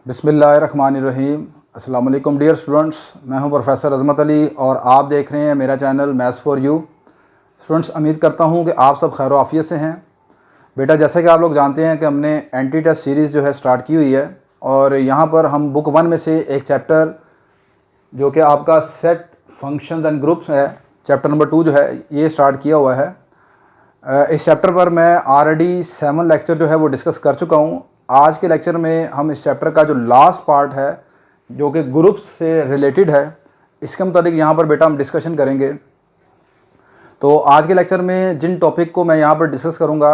बिस्मिल्लाहिर्रहमानिर्रहीम। अस्सलाम वालेकुम डियर स्टूडेंट्स, मैं हूं प्रोफेसर अज़मत अली और आप देख रहे हैं मेरा channel maths for you. Students, उम्मीद करता हूं कि आप सब खैर आफियत से हैं। बेटा, जैसे कि आप लोग जानते हैं कि हमने एंटी टेस्ट सीरीज़ जो है स्टार्ट की हुई है और यहां पर हम बुक 1 में से एक चैप्टर जो कि आपका सेट फंक्शंस एंड ग्रुप्स है, चैप्टर नंबर 2 जो है ये स्टार्ट किया हुआ है। इस चैप्टर पर मैं ऑलरेडी 7 लेक्चर जो है वो डिस्कस कर चुका हूँ। आज के लेक्चर में हम इस चैप्टर का जो लास्ट पार्ट है जो कि ग्रुप्स से रिलेटेड है, इसके मुताबिक यहाँ पर बेटा हम डिस्कशन करेंगे। तो आज के लेक्चर में जिन टॉपिक को मैं यहाँ पर डिस्कस करूँगा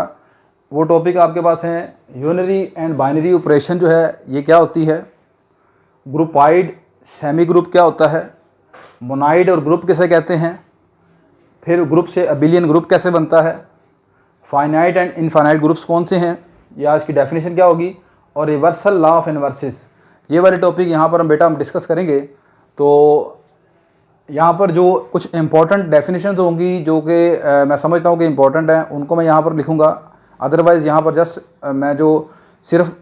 वो टॉपिक आपके पास हैं यूनरी एंड बाइनरी ऑपरेशन जो है ये क्या होती है, ग्रुपाइड सेमी ग्रुप क्या होता है, मोनाइड और ग्रुप किसे कहते हैं, फिर ग्रुप से अबिलियन ग्रुप कैसे बनता है, फाइनाइट एंड इनफाइनाइट ग्रुप्स कौन से हैं, ये आज की डेफिनेशन क्या होगी, और रिवर्सल लॉ ऑफ इनवर्सिस, ये वाले टॉपिक यहाँ पर हम डिस्कस करेंगे। तो यहाँ पर जो कुछ इंपॉर्टेंट डेफिनेशंस होंगी जो कि मैं समझता हूँ कि इंपॉर्टेंट हैं, उनको मैं यहाँ पर लिखूँगा। अदरवाइज़ यहाँ पर जस्ट मैं जो सिर्फ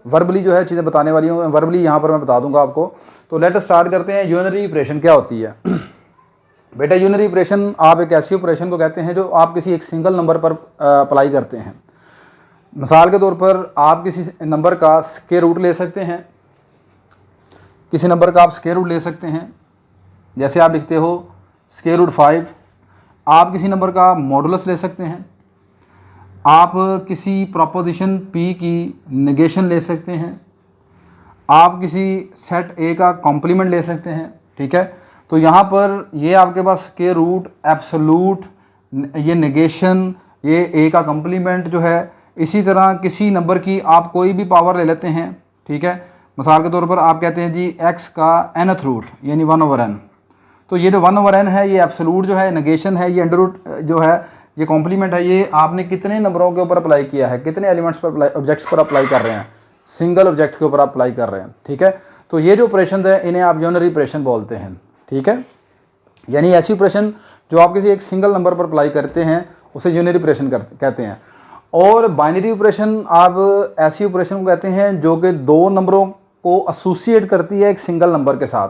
वर्बली जो है चीज़ें बताने वाली हूँ, वर्बली यहाँ पर मैं बता दूँगा आपको। तो लेट अस स्टार्ट करते हैं। यूनरी ऑपरेशन क्या होती है बेटा? यूनरी ऑपरेशन आप एक ऐसी ऑपरेशन को कहते हैं जो आप किसी एक सिंगल नंबर पर अप्लाई करते हैं। मिसाल के तौर पर आप किसी नंबर का स्क्वायर रूट ले सकते हैं, किसी नंबर का आप स्क्वायर रूट ले सकते हैं। जैसे आप लिखते हो स्क्वायर रूट 5। आप किसी नंबर का मॉडुलस ले सकते हैं। आप किसी प्रोपोजिशन p की नेगेशन ले सकते हैं। आप किसी सेट a का कॉम्प्लीमेंट ले सकते हैं। ठीक है, तो यहाँ पर ये आपके पास स्क्वायर रूट, एब्सोल्यूट, ये नेगेशन, ये a का कॉम्प्लीमेंट जो है, इसी तरह किसी नंबर की आप कोई भी पावर ले लेते हैं। ठीक है, मिसाल के तौर पर आप कहते हैं जी x का nth रूट यानी 1/n। तो ये जो 1/n है ये एब्सोल्यूट जो है, नेगेशन है, ये अंडर रूट जो है, ये कॉम्प्लीमेंट है, ये आपने कितने नंबरों के ऊपर अप्लाई किया है, कितने एलिमेंट्स पर ऑब्जेक्ट्स पर अप्लाई कर रहे हैं, सिंगल ऑब्जेक्ट के ऊपर अप्लाई कर रहे हैं। ठीक है, तो ये जो ऑपरेशन है इन्हें आप यूनरी ऑपरेशन बोलते हैं। ठीक है, यानी ऐसी ऑपरेशन जो आप किसी एक सिंगल नंबर पर अप्लाई करते हैं उसे यूनरी ऑपरेशन कहते हैं। और बाइनरी ऑपरेशन आप ऐसी ऑपरेशन को कहते हैं जो कि दो नंबरों को एसोसिएट करती है एक सिंगल नंबर के साथ।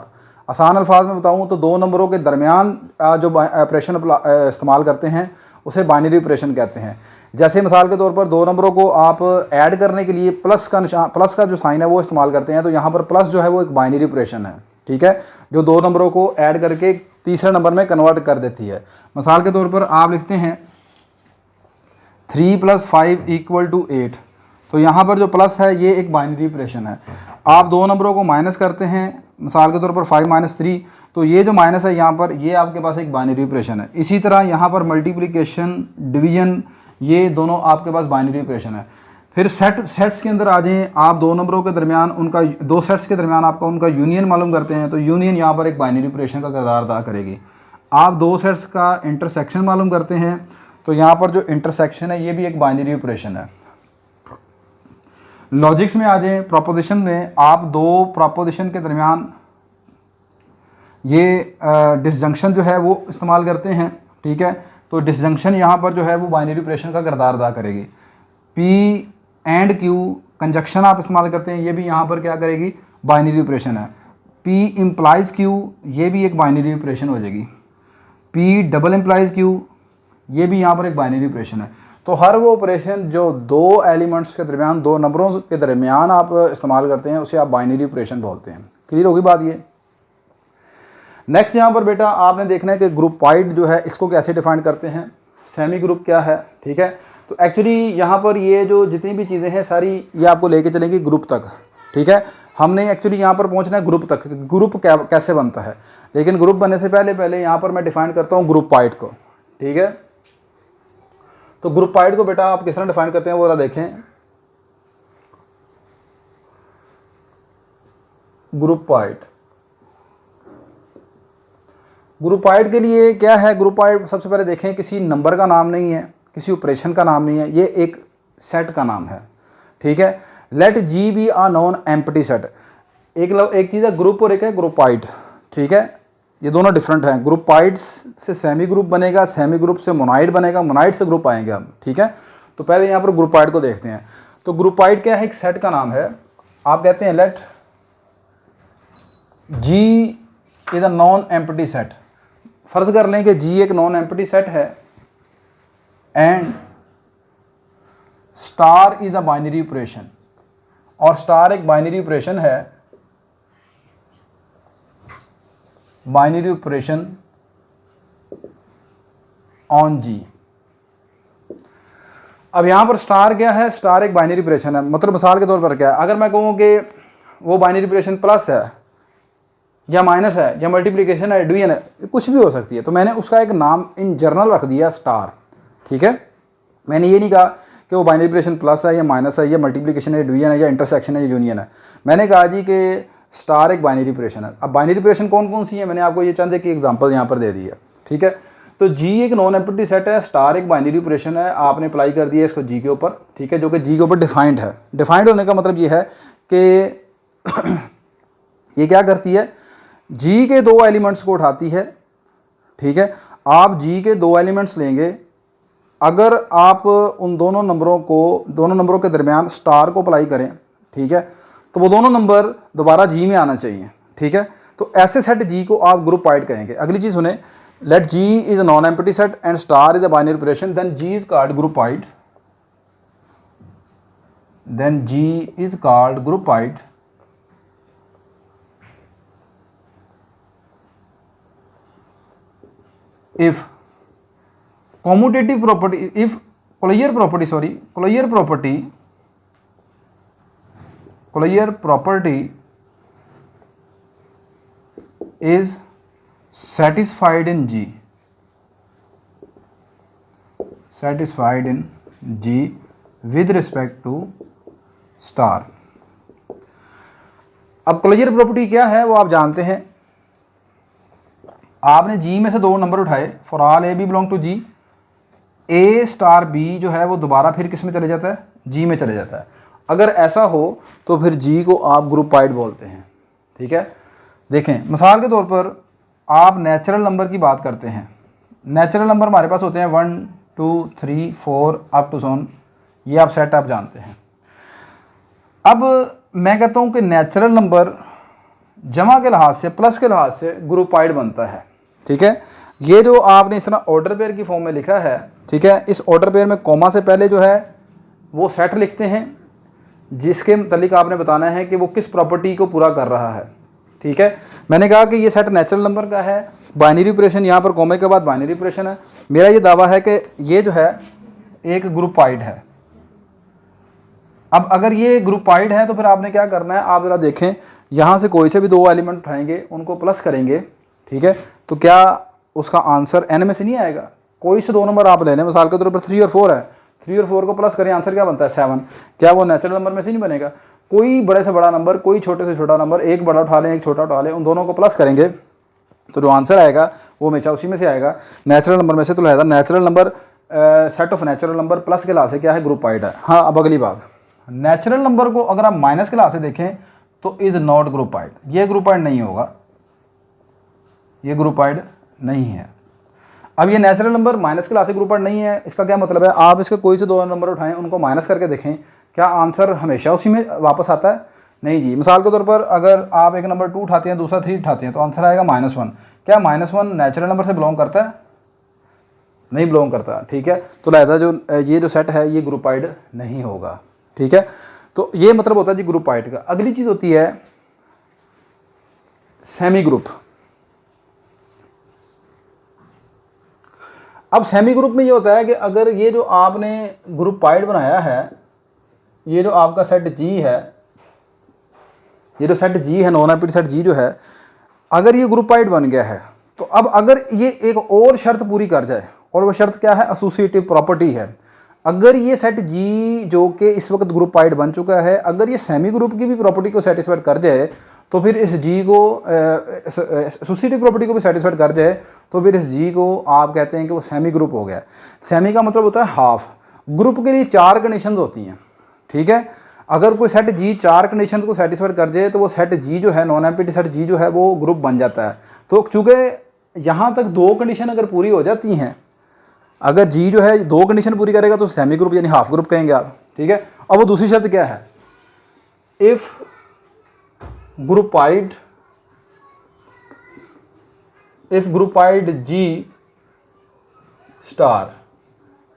आसान अल्फाज में बताऊं तो दो नंबरों के दरमियान जो ऑपरेशन इस्तेमाल करते हैं उसे बाइनरी ऑपरेशन कहते हैं। जैसे मिसाल के तौर पर दो नंबरों को आप ऐड करने के लिए प्लस का जो साइन है वो इस्तेमाल करते हैं, तो यहाँ पर प्लस जो है वो एक बाइनरी ऑपरेशन है। ठीक है, जो दो नंबरों को ऐड करके तीसरे नंबर में कन्वर्ट कर देती है। मिसाल के तौर पर आप लिखते हैं 3 + 5 = 8। तो यहाँ पर जो प्लस है ये एक बाइनरी ऑपरेशन है। आप दो नंबरों को माइनस करते हैं, मिसाल के तौर पर 5 - 3, तो ये जो माइनस है यहाँ पर ये आपके पास एक बाइनरी ऑपरेशन है। इसी तरह यहाँ पर मल्टीप्लिकेशन, डिवीजन, ये दोनों आपके पास बाइनरी ऑपरेशन है। फिर सेट्स के अंदर आ जाएँ, आप दो नंबरों के दरमियान उनका, दो सेट्स के दरमियान आपका उनका यूनियन मालूम करते हैं, तो यूनियन यहाँ पर एक बाइनरी ऑपरेशन का किरदार अदा करेगी। आप दो सेट्स का इंटरसेक्शन मालूम करते हैं, तो यहाँ पर जो इंटरसेक्शन है ये भी एक बाइनरी ऑपरेशन है। लॉजिक्स में आ जाए, प्रोपोजिशन में आप दो प्रोपोजिशन के दरमियान ये डिसजंक्शन जो है वो इस्तेमाल करते हैं। ठीक है, तो डिसजंक्शन यहाँ पर जो है वो बाइनरी ऑपरेशन का किरदार अदा करेगी। P एंड Q कंजक्शन आप इस्तेमाल करते हैं, ये भी यहाँ पर क्या करेगी, बाइनरी ऑपरेशन है। P इम्प्लाइज Q, ये भी एक बाइनरी ऑपरेशन हो जाएगी। P डबल इम्प्लाइज Q, ये भी यहाँ पर एक बाइनरी ऑपरेशन है। तो हर वो ऑपरेशन जो दो एलिमेंट्स के दरमियान, दो नंबरों के दरमियान आप इस्तेमाल करते हैं उसे आप बाइनरी ऑपरेशन बोलते हैं। क्लियर होगी बात ये? नेक्स्ट यहाँ पर बेटा आपने देखना है कि ग्रुपाइड जो है इसको कैसे डिफाइन करते हैं, सेमी ग्रुप क्या है। ठीक है, तो एक्चुअली यहाँ पर ये जो जितनी भी चीज़ें हैं सारी ये आपको लेके चलेंगी ग्रुप तक। ठीक है, हमने एक्चुअली यहाँ पर पहुँचना है ग्रुप तक, ग्रुप कैसे बनता है। लेकिन ग्रुप बनने से पहले यहाँ पर मैं डिफाइन करता हूँ ग्रुपाइड को। ठीक है, तो ग्रुपाइड को बेटा आप किस तरह डिफाइन करते हैं वो जरा देखें। ग्रुपाइड के लिए क्या है, ग्रुपाइड सबसे पहले देखें किसी नंबर का नाम नहीं है, किसी ऑपरेशन का नाम नहीं है, ये एक सेट का नाम है। ठीक है, let G be a non empty set. एक चीज़ है ग्रुप और एक है ग्रुपाइड। ठीक है, ये दोनों डिफरेंट हैं। ग्रुपाइड से सेमी ग्रुप बनेगा, सेमी ग्रुप से मोनाइड बनेगा, मोनाइड से ग्रुप आएंगे हम। ठीक है, तो पहले यहाँ पर ग्रुपाइड को देखते हैं। तो ग्रुपाइड क्या है, एक सेट का नाम है। आप कहते हैं let G is a non empty set. फर्ज कर लें कि G एक नॉन एम्प्टी सेट है and star is a binary operation, और स्टार एक बाइनरी ऑपरेशन है, बाइनरी ऑपरेशन ऑन G। अब यहां पर स्टार क्या है, स्टार एक बाइनरी ऑपरेशन है। मतलब मिसाल के तौर पर क्या है, अगर मैं कहूं कि वो बाइनरी ऑपरेशन प्लस है या माइनस है या मल्टीप्लिकेशन है, डिवीजन है, कुछ भी हो सकती है, तो मैंने उसका एक नाम इन जनरल रख दिया स्टार। ठीक है, मैंने ये नहीं कहा कि वो बाइनरी ऑपरेशन प्लस है या माइनस है या मल्टीप्लिकेशन है, डिवीजन है या इंटरसेक्शन है या यूनियन है। मैंने कहा जी कि स्टार एक बाइनरी ऑपरेशन है। अब बाइनरी ऑपरेशन कौन कौन सी है, मैंने आपको ये चंद एक एग्जांपल यहाँ पर दे दी है। ठीक है, तो G एक नॉन एम्प्टी सेट है, स्टार एक बाइनरी ऑपरेशन है, आपने अप्लाई कर दिया इसको G के ऊपर। ठीक है, जो कि G के ऊपर डिफाइंड है। डिफाइंड होने का मतलब ये है कि ये क्या करती है, G के दो एलिमेंट्स को उठाती है। ठीक है, आप G के दो एलिमेंट्स लेंगे, अगर आप उन दोनों नंबरों के दरमियान स्टार को अप्लाई करें, ठीक है, तो वो दोनों नंबर दोबारा G में आना चाहिए। ठीक है, तो ऐसे सेट G को आप ग्रुपवाइड कहेंगे। अगली चीज़ सुने, let G is a non-empty set and star is a binary operation, then G is called groupoid. Then G is called groupoid if commutative property, if Collier property is satisfied in G with respect to star. अब closure property क्या है वो आप जानते हैं। आपने G में से दो नंबर उठाए, for all A B belong to G, A star B जो है वो दोबारा फिर किस में चले जाता है, G में चले जाता है। अगर ऐसा हो तो फिर G को आप ग्रुपवाइड बोलते हैं। ठीक है, देखें मिसाल के तौर पर आप नेचुरल नंबर की बात करते हैं। नेचुरल नंबर हमारे पास होते हैं 1 2 3 4 अप टू सोन, ये आप सेट आप जानते हैं। अब मैं कहता हूं कि नेचुरल नंबर जमा के लिहाज से, प्लस के लिहाज से ग्रुपवाइड बनता है। ठीक है, ये जो आपने इस तरह ऑर्डर पेयर की फॉर्म में लिखा है, ठीक है, इस ऑर्डर पेयर में कॉमा से पहले जो है वो सेट लिखते हैं जिसके मुतालिक आपने बताना है कि वो किस प्रॉपर्टी को पूरा कर रहा है। ठीक है, मैंने कहा कि ये सेट नेचुरल नंबर का है, बाइनरी ऑपरेशन यहाँ पर कॉमे के बाद बाइनरी ऑपरेशन है। मेरा ये दावा है कि ये जो है एक ग्रुपवाइड है। अब अगर ये ग्रुपवाइड है तो फिर आपने क्या करना है, आप ज़रा देखें, यहाँ से कोई से भी दो एलिमेंट उठाएंगे, उनको प्लस करेंगे। ठीक है, तो क्या उसका आंसर n में से नहीं आएगा। कोई से दो नंबर आप ले लें, मिसाल के तौर पर 3 और 4 है, 3 और 4 को प्लस करें, आंसर क्या बनता है 7। क्या वो नेचुरल नंबर में से नहीं बनेगा। कोई बड़े से बड़ा नंबर, कोई छोटे से छोटा नंबर, एक बड़ा उठा लें एक छोटा उठा लें, उन दोनों को प्लस करेंगे तो जो आंसर आएगा वो हमेशा उसी में से आएगा, नेचुरल नंबर में से। तो लिहाजा natural number set of natural number plus के लिहाज से क्या है, ग्रुपवाइड है। हाँ, अब अगली बात, नेचुरल नंबर को अगर आप माइनस के लिहाज से देखें तो इज नॉट ग्रुपवाइड, ये ग्रुपवाइड नहीं होगा, ये ग्रुपवाइड नहीं है। अब ये नेचुरल नंबर माइनस के लिहाज से ग्रुपवाइड नहीं है, इसका क्या मतलब है, आप इसके कोई से दो नंबर उठाएं, उनको माइनस करके देखें, क्या आंसर हमेशा उसी में वापस आता है, नहीं जी। मिसाल के तौर पर अगर आप एक नंबर 2 उठाते हैं, दूसरा 3 उठाते हैं, तो आंसर आएगा -1। क्या -1 नेचुरल नंबर से बिलोंग करता है, नहीं बिलोंग करता। ठीक है, तो लिहाजा जो ये जो सेट है ये ग्रुपवाइड नहीं होगा। ठीक है, तो ये मतलब होता है जी ग्रुपवाइड का। अगली चीज़ होती है सेमी ग्रुप। अब सेमी ग्रुप में ये होता है कि अगर ये जो आपने ग्रुपवाइड बनाया है, ये जो आपका सेट G है, ये जो सेट G है, नॉन एम्प्टी सेट G जो है, अगर ये ग्रुपवाइड बन गया है तो अब अगर ये एक और शर्त पूरी कर जाए, और वो शर्त क्या है, एसोसिएटिव प्रॉपर्टी है। अगर ये सेट G जो कि इस वक्त ग्रुपवाइड बन चुका है, अगर ये सेमी ग्रुप की भी प्रॉपर्टी को सेटिस्फाइड कर जाए, तो फिर इस G को एसोसिएटिव प्रॉपर्टी को भी सेटिस्फाइड कर जाए, तो फिर इस G को आप कहते हैं कि वो सेमी ग्रुप हो गया। सेमी का मतलब होता है हाफ। ग्रुप के लिए 4 कंडीशंस होती हैं। ठीक है, अगर कोई सेट G 4 कंडीशंस को सेटिस्फाइड कर जाए तो वो सेट G जो है, नॉन एम्प्टी सेट G जो है, वो ग्रुप बन जाता है। तो चूँकि यहाँ तक 2 कंडीशन अगर पूरी हो जाती हैं, अगर G जो है 2 कंडीशन पूरी करेगा तो सेमी ग्रुप यानी हाफ ग्रुप कहेंगे आप। ठीक है, अब वो दूसरी शर्त क्या है, if ग्रुपाइड, if groupoid G star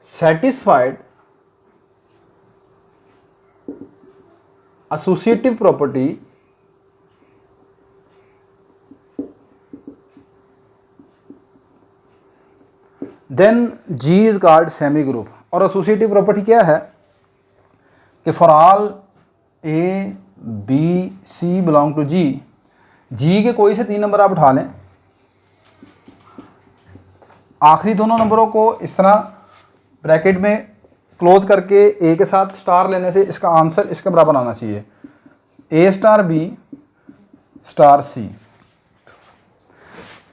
satisfied associative property then G is called semi group। और एसोसिएटिव प्रॉपर्टी क्या है कि for all A B C belong to G, G के कोई से 3 नंबर आप उठा लें, आखिरी दोनों नंबरों को इस तरह ब्रैकेट में क्लोज करके ए के साथ स्टार लेने से इसका आंसर इसके बराबर आना चाहिए, ए स्टार बी स्टार सी।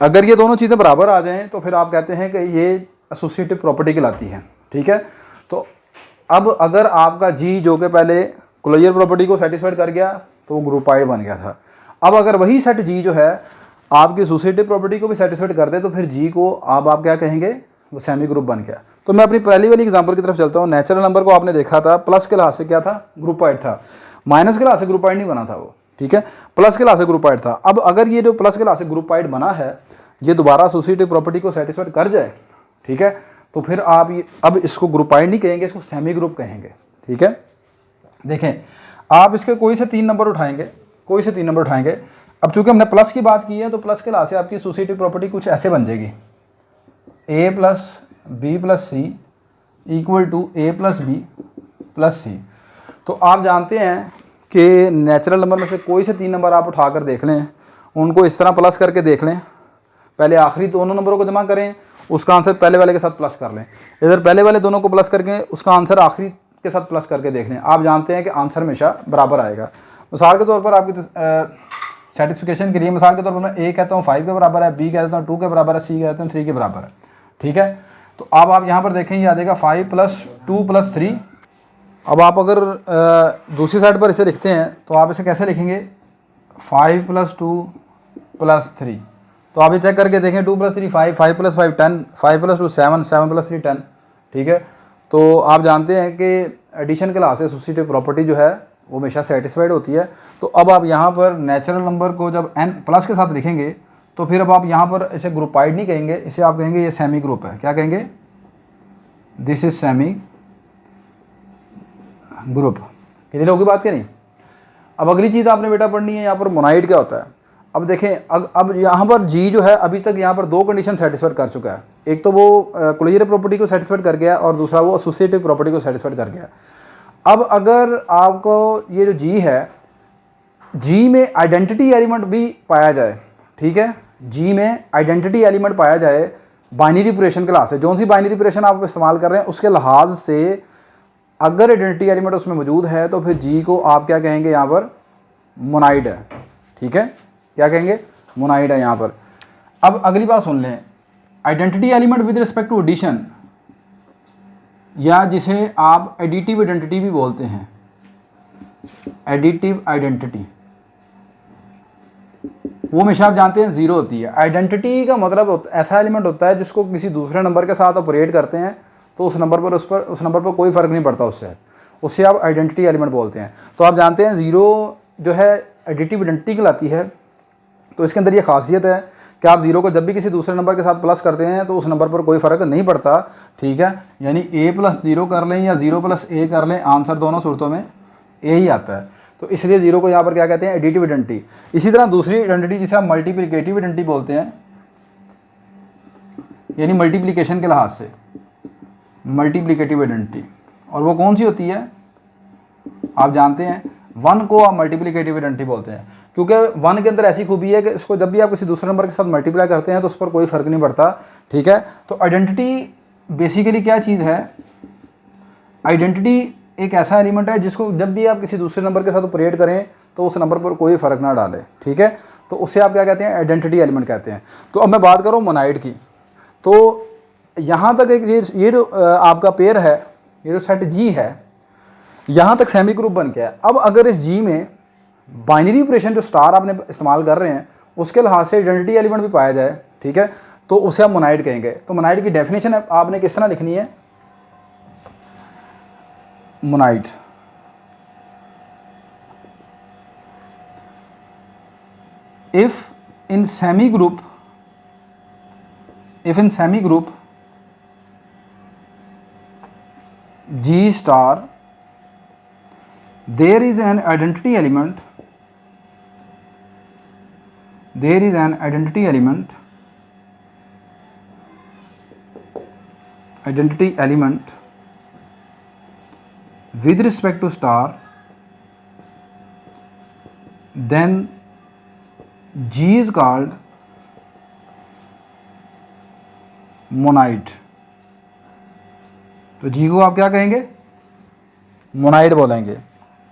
अगर ये दोनों चीज़ें बराबर आ जाएं तो फिर आप कहते हैं कि ये एसोसिएटिव प्रॉपर्टी कहलाती है। ठीक है, तो अब अगर आपका जी जो कि पहले क्लोजर प्रॉपर्टी को सेटिस्फाइड कर गया तो वो ग्रुपाइड बन गया था, अब अगर वही सेट जी जो है आपकी एसोसिएटिव प्रॉपर्टी को भी सेटिस्फाइड कर दे तो फिर जी को अब आप क्या कहेंगे, वो सेमी ग्रुप बन गया। तो मैं अपनी पहली वाली एग्जांपल की तरफ चलता हूँ। नेचुरल नंबर को आपने देखा था प्लस के लिहाज से क्या था, ग्रुपाइड था, माइनस के लिहाज से ग्रुपाइड नहीं बना था वो। ठीक है, प्लस के लिहाज से ग्रुपाइड था। अब अगर ये जो प्लस के लिहाज से ग्रुपाइड बना है ये दोबारा एसोसिएटिव प्रॉपर्टी को सेटिस्फाइड कर जाए, ठीक है, तो फिर आप ये अब इसको ग्रुपाइड नहीं कहेंगे, इसको सेमी ग्रुप कहेंगे। ठीक है, देखें आप इसके कोई से 3 नंबर उठाएंगे, कोई से 3 नंबर उठाएंगे। अब चूंकि हमने प्लस की बात की है तो प्लस के लिहाज से आपकी एसोसिएटिव प्रॉपर्टी कुछ ऐसे बन जाएगी, A plus B plus C equal to A plus B plus C. तो आप जानते हैं कि नेचुरल नंबर में से कोई से 3 नंबर आप उठा कर देख लें, उनको इस तरह प्लस करके देख लें, पहले आखिरी दोनों नंबरों को जमा करें, उसका आंसर पहले वाले के साथ प्लस कर लें, इधर पहले वाले दोनों को प्लस करके उसका आंसर आखिरी के साथ प्लस करके देख लें, आप जानते हैं कि आंसर हमेशा बराबर आएगा। मिसाल के तौर पर आपकी सेटिस्फिकेशन के लिए मिसाल के तौर पर मैं ए कहता हूँ 5 के बराबर है, बी कहता हूँ 2 के बराबर है, सी कहता हूँ 3 के बराबर है। ठीक है, तो अब आप यहाँ पर देखें ये आ जाएगा 5 + 2 + 3। अब आप अगर दूसरी साइड पर इसे लिखते हैं तो आप इसे कैसे लिखेंगे, 5 + 2 + 3। तो आप ये चेक करके देखें, 2 + 3 5, 5 + 5 10, 5 + 2 7, 7 + 3 10। ठीक है, तो आप जानते हैं कि एडिशन के लिहाज से एसोसिएटिव प्रॉपर्टी जो है वो हमेशा सेटिस्फाइड होती है। तो अब आप यहाँ पर नेचुरल नंबर को जब n प्लस के साथ लिखेंगे तो फिर अब आप यहाँ पर इसे ग्रुपाइड नहीं कहेंगे, इसे आप कहेंगे ये सेमी ग्रुप है। क्या कहेंगे, this is semi group. Clear होगी बात क्या नहीं। अब अगली चीज़ आपने बेटा पढ़नी है, यहाँ पर मोनाइड क्या होता है। अब देखें अब यहाँ पर जी जो है अभी तक यहाँ पर 2 कंडीशन सेटिस्फाइड कर चुका है, एक तो वो क्लोजर प्रॉपर्टी को सेटिस्फाइड कर गया और दूसरा वो एसोसिएटिव प्रॉपर्टी को सेटिस्फाइड कर गया। अब अगर आपको ये जो जी है, जी में आइडेंटिटी एलिमेंट भी पाया जाए, ठीक है, जी में आइडेंटिटी एलिमेंट पाया जाए बाइनरी ऑपरेशन के लिहाज से, जो सी बाइनरी ऑपरेशन आप इस्तेमाल कर रहे हैं उसके लिहाज से अगर आइडेंटिटी एलिमेंट उसमें मौजूद है तो फिर जी को आप क्या कहेंगे, यहाँ पर मोनाइड है। ठीक है, क्या कहेंगे, मोनाइड है यहाँ पर। अब अगली बात सुन लें, identity element with respect to addition, या जिसे आप एडिटिव आइडेंटिटी भी बोलते हैं, एडिटिव आइडेंटिटी, वो हमेशा आप जानते हैं 0 होती है। आइडेंटिटी का मतलब ऐसा एलिमेंट होता है जिसको किसी दूसरे नंबर के साथ ऑपरेट करते हैं तो उस नंबर पर कोई फ़र्क नहीं पड़ता उससे आप आइडेंटिटी एलिमेंट बोलते हैं। तो आप जानते हैं 0 जो है एडिटिव आइडेंटिटी कहलाती है। तो इसके अंदर ये खासियत है कि आप 0 को जब भी किसी दूसरे नंबर के साथ प्लस करते हैं तो उस नंबर पर कोई फ़र्क नहीं पड़ता। ठीक है, यानी a + 0 कर लें या 0 + a कर लें, आंसर दोनों सूरतों में a ही आता है। तो इसलिए 0 को यहाँ पर क्या कहते हैं, एडिटिव आइडेंटिटी। इसी तरह दूसरी आइडेंटिटी जिसे आप मल्टीप्लिकेटिव आइडेंटिटी बोलते हैं, यानी मल्टीप्लिकेशन के लिहाज से मल्टीप्लिकेटिव आइडेंटिटी। और वो कौन सी होती है, आप जानते हैं 1 को आप मल्टीप्लिकेटिव आइडेंटिटी बोलते हैं, क्योंकि 1 के अंदर ऐसी खूबी है कि इसको जब भी आप किसी दूसरे नंबर के साथ मल्टीप्लाई करते हैं तो उस पर कोई फ़र्क नहीं पड़ता। ठीक है, तो आइडेंटिटी बेसिकली क्या चीज़ है, आइडेंटिटी एक ऐसा एलिमेंट है जिसको जब भी आप किसी दूसरे नंबर के साथ ऑपरेट करें तो उस नंबर पर कोई फ़र्क ना डाले। ठीक है, तो उससे आप क्या कहते हैं, आइडेंटिटी एलिमेंट कहते हैं। तो अब मैं बात करूँ मोनाइड की, तो यहाँ तक एक ये जो आपका पेयर है, ये जो सेट जी है, यहाँ तक सेमी ग्रुप बन गया है। अब अगर इस जी में बाइनरी ऑपरेशन जो स्टार आपने इस्तेमाल कर रहे हैं उसके लिहाज से आइडेंटिटी एलिमेंट भी पाया जाए, ठीक है, तो उसे आप मोनाइड कहेंगे। तो मोनाइड की डेफिनेशन आपने किस तरह लिखनी है, monoid if in semi group G star there is an identity element with respect to star, then G is called monoid. तो G को आप क्या कहेंगे? मोनाइड बोलेंगे।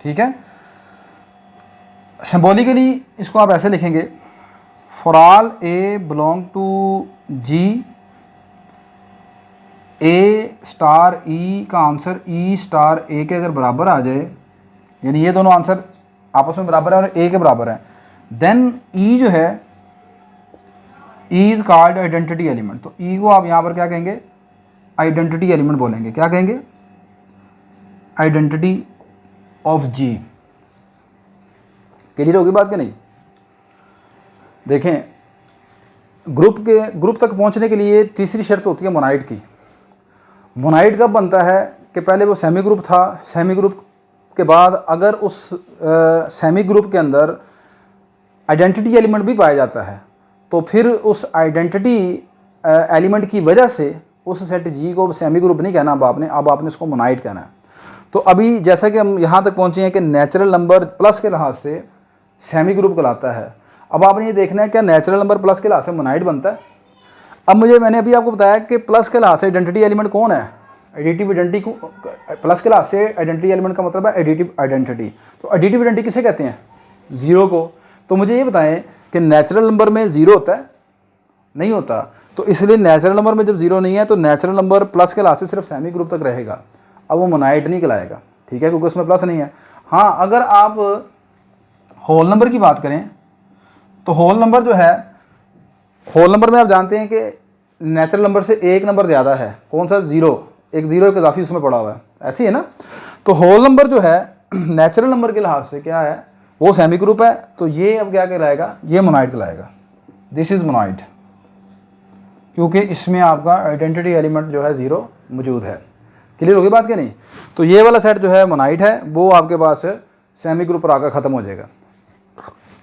ठीक है, सिंबॉलिकली इसको आप ऐसे लिखेंगे, for all A belong to G, A star E का आंसर ई स्टार ए के अगर बराबर आ जाए, यानी ये दोनों आंसर आपस में बराबर है और ए के बराबर है, देन ई जो है E is called identity element. तो ई को आप यहाँ पर क्या कहेंगे? आइडेंटिटी एलिमेंट बोलेंगे। क्या कहेंगे? Identity of ji. क्लियर होगी बात कि नहीं? देखें, ग्रुप तक पहुँचने के लिए तीसरी शर्त होती है मोनाइड की। मोनाइड कब बनता है कि पहले वो सेमी ग्रुप था, सेमी ग्रुप के बाद अगर उस सेमी ग्रुप के अंदर आइडेंटिटी एलिमेंट भी पाया जाता है, तो फिर उस आइडेंटिटी एलिमेंट की वजह से उस सेट जी को सेमी ग्रुप नहीं कहना अब आपने उसको मोनाइड कहना है। तो अभी जैसा कि हम यहाँ तक पहुँचे हैं कि नेचुरल नंबर प्लस के लिहाज से सेमी ग्रुप कहलाता है। अब आपने ये देखना है क्या नेचुरल नंबर प्लस के लिहाज से मोनाइड बनता है। अब मैंने अभी आपको बताया कि प्लस के लिहाज से आइडेंटिटी एलिमेंट कौन है? एडिटिव आइडेंटिटी को प्लस के लिहाज से आइडेंटिटी एलिमेंट का मतलब है एडिटिव आइडेंटिटी। तो एडिटिव आइडेंटिटी किसे कहते हैं? ज़ीरो को। तो मुझे ये बताएं कि नेचुरल नंबर में ज़ीरो होता है? नहीं होता। तो इसलिए नेचुरल नंबर में जब ज़ीरो नहीं है तो नेचुरल नंबर प्लस के लिहाज से सिर्फ सेमी ग्रुप तक रहेगा। अब वो मोनाइड नहीं कहलाएगा। ठीक है, क्योंकि उसमें प्लस नहीं है। हाँ, अगर आप होल नंबर की बात करें तो होल नंबर जो है, होल नंबर में आप जानते हैं कि नेचुरल नंबर से एक नंबर ज़्यादा है। कौन सा? ज़ीरो। एक ज़ीरो एक इजाफी उसमें पड़ा हुआ है, ऐसी है ना। तो होल नंबर जो है नेचुरल नंबर के लिहाज से क्या है? वो सेमी ग्रुप है। तो ये अब क्या कहलाएगा? ये मोनाइड कहलाएगा। दिस इज़ मोनाइड, क्योंकि इसमें आपका आइडेंटिटी एलिमेंट जो है ज़ीरो मौजूद है। क्लियर होगी बात कि नहीं? तो ये वाला सेट जो है मोनाइड है, वो आपके पास सेमी ग्रुप पर आकर ख़त्म हो जाएगा।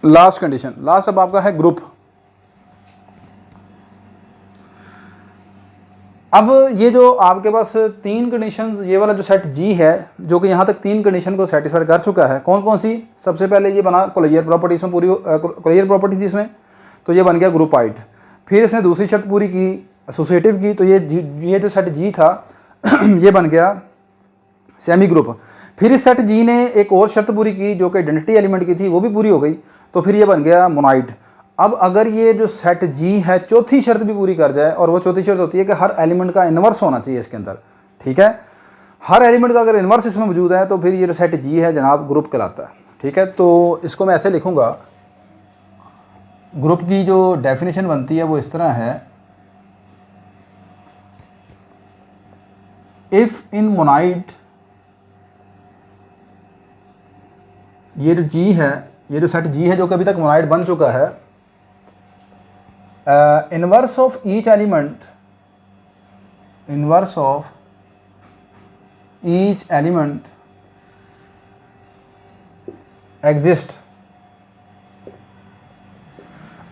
लास्ट कंडीशन, लास्ट अब आपका है ग्रुप। अब ये जो आपके पास तीन कंडीशंस, ये वाला जो सेट जी है जो कि यहाँ तक तीन कंडीशन को सेटिस्फाई कर चुका है, कौन कौन सी? सबसे पहले ये बना कोलियर प्रॉपर्टी, इसमें पूरी कोलियर प्रॉपर्टी थी इसमें, तो ये बन गया ग्रुपाइड। फिर इसने दूसरी शर्त पूरी की, एसोसिएटिव की, तो ये जो सेट जी था ये बन गया सेमी ग्रुप। फिर इस सेट जी ने एक और शर्त पूरी की जो कि आइडेंटिटी एलिमेंट की थी, वो भी पूरी हो गई, तो फिर ये बन गया मोनाइड। अब अगर ये जो सेट जी है चौथी शर्त भी पूरी कर जाए, और वो चौथी शर्त होती है कि हर एलिमेंट का इन्वर्स होना चाहिए इसके अंदर। ठीक है, हर एलिमेंट का अगर इन्वर्स इसमें मौजूद है तो फिर ये जो सेट जी है जनाब ग्रुप कहलाता है। ठीक है, तो इसको मैं ऐसे लिखूंगा, ग्रुप की जो डेफिनेशन बनती है वो इस तरह है, इफ इन मोनाइड, ये जो जी है, ये जो सेट जी है जो कि अभी तक मोनाइड बन चुका है, inverse of each element, inverse of each element exist.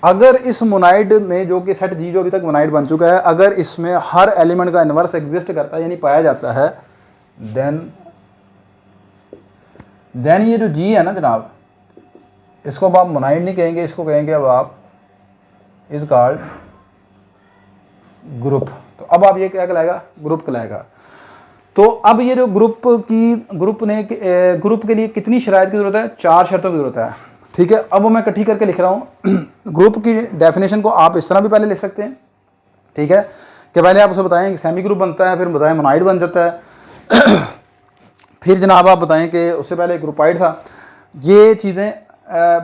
अगर इस मोनाइड में जो कि सेट जी जो अभी तक मोनाइड बन चुका है, अगर इसमें हर एलिमेंट का इनवर्स एग्जिस्ट करता है यानी पाया जाता है, देन ये जो जी है ना जनाब, इसको अब आप मोनाइड नहीं कहेंगे, इसको कहेंगे अब आप इज कॉल्ड ग्रुप। तो अब आप ये क्या कहलाएगा? ग्रुप कहलाएगा। तो अब ये जो ग्रुप के लिए कितनी शराइत की ज़रूरत है? 4 शर्तों की ज़रूरत है। ठीक है, अब मैं इकट्ठी करके लिख रहा हूँ। ग्रुप की डेफिनेशन को आप इस तरह भी पहले लिख सकते हैं। ठीक है, कि पहले आप उसे बताएं कि सेमी ग्रुप बनता है, फिर बताएं मोनाइड बन जाता है, फिर जनाब आप बताएं कि उससे पहले ग्रुपाइड था। ये चीज़ें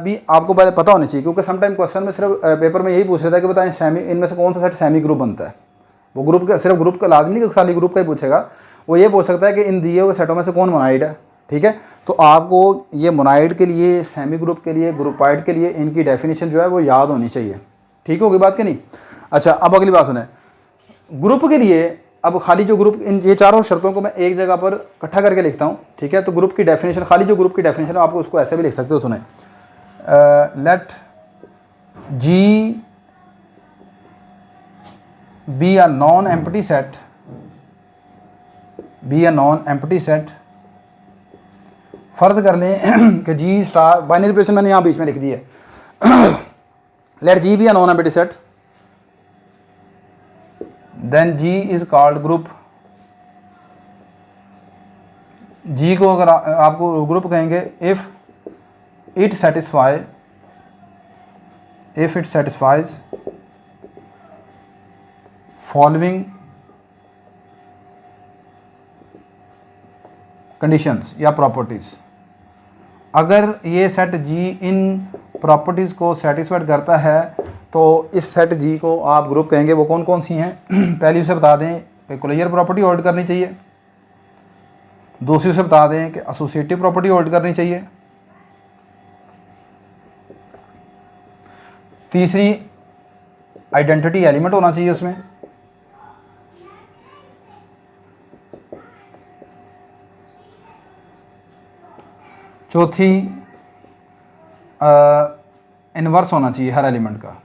भी आपको पहले पता होनी चाहिए, क्योंकि समटाइम क्वेश्चन में सिर्फ पेपर में यही पूछ रहा था कि बताएं सेमी, इनमें से कौन सा सेट सेमी ग्रुप बनता है। वो ग्रुप का सिर्फ ग्रुप का लाजमी नहीं कि खाली ग्रुप का ही पूछेगा, वो ये पूछ सकता है कि इन दिए हुए सेटों में से कौन मोनाइड है। ठीक है, तो आपको ये मोनाइड के लिए, सेमी ग्रुप के लिए, ग्रुपाइड के लिए इनकी डेफिनेशन जो है वो याद होनी चाहिए। ठीक होगी बात कि नहीं? अच्छा, अब अगली बात सुने। ग्रुप के लिए अब खाली जो ग्रुप, इन ये चारों शर्तों को मैं एक जगह पर इकट्ठा करके लिखता हूँ। ठीक है, तो ग्रुप की डेफिनेशन, खाली जो ग्रुप की डेफिनेशन है आपको उसको ऐसे भी लिख सकते हो। सुने, let G be a non empty set, be a non empty set. फर्ज कर लें कि जी स्टार, बाइनरी ऑपरेशन मैंने यहाँ बीच में लिख दी है। Let G be a non empty set, then G is called group. G को अगर आपको ग्रुप कहेंगे if it satisfies following conditions या प्रॉपर्टीज। अगर ये सेट जी इन प्रॉपर्टीज़ को सेटिस्फाइड करता है तो इस सेट जी को आप ग्रुप कहेंगे। वो कौन कौन सी हैं? पहली उसे बता दें कि क्लोजर प्रॉपर्टी होल्ड करनी चाहिए। दूसरी उसे बता दें कि एसोसिएटिव प्रॉपर्टी होल्ड करनी चाहिए। तीसरी, आइडेंटिटी एलिमेंट होना चाहिए उसमें। चौथी, इन्वर्स होना चाहिए हर एलिमेंट का।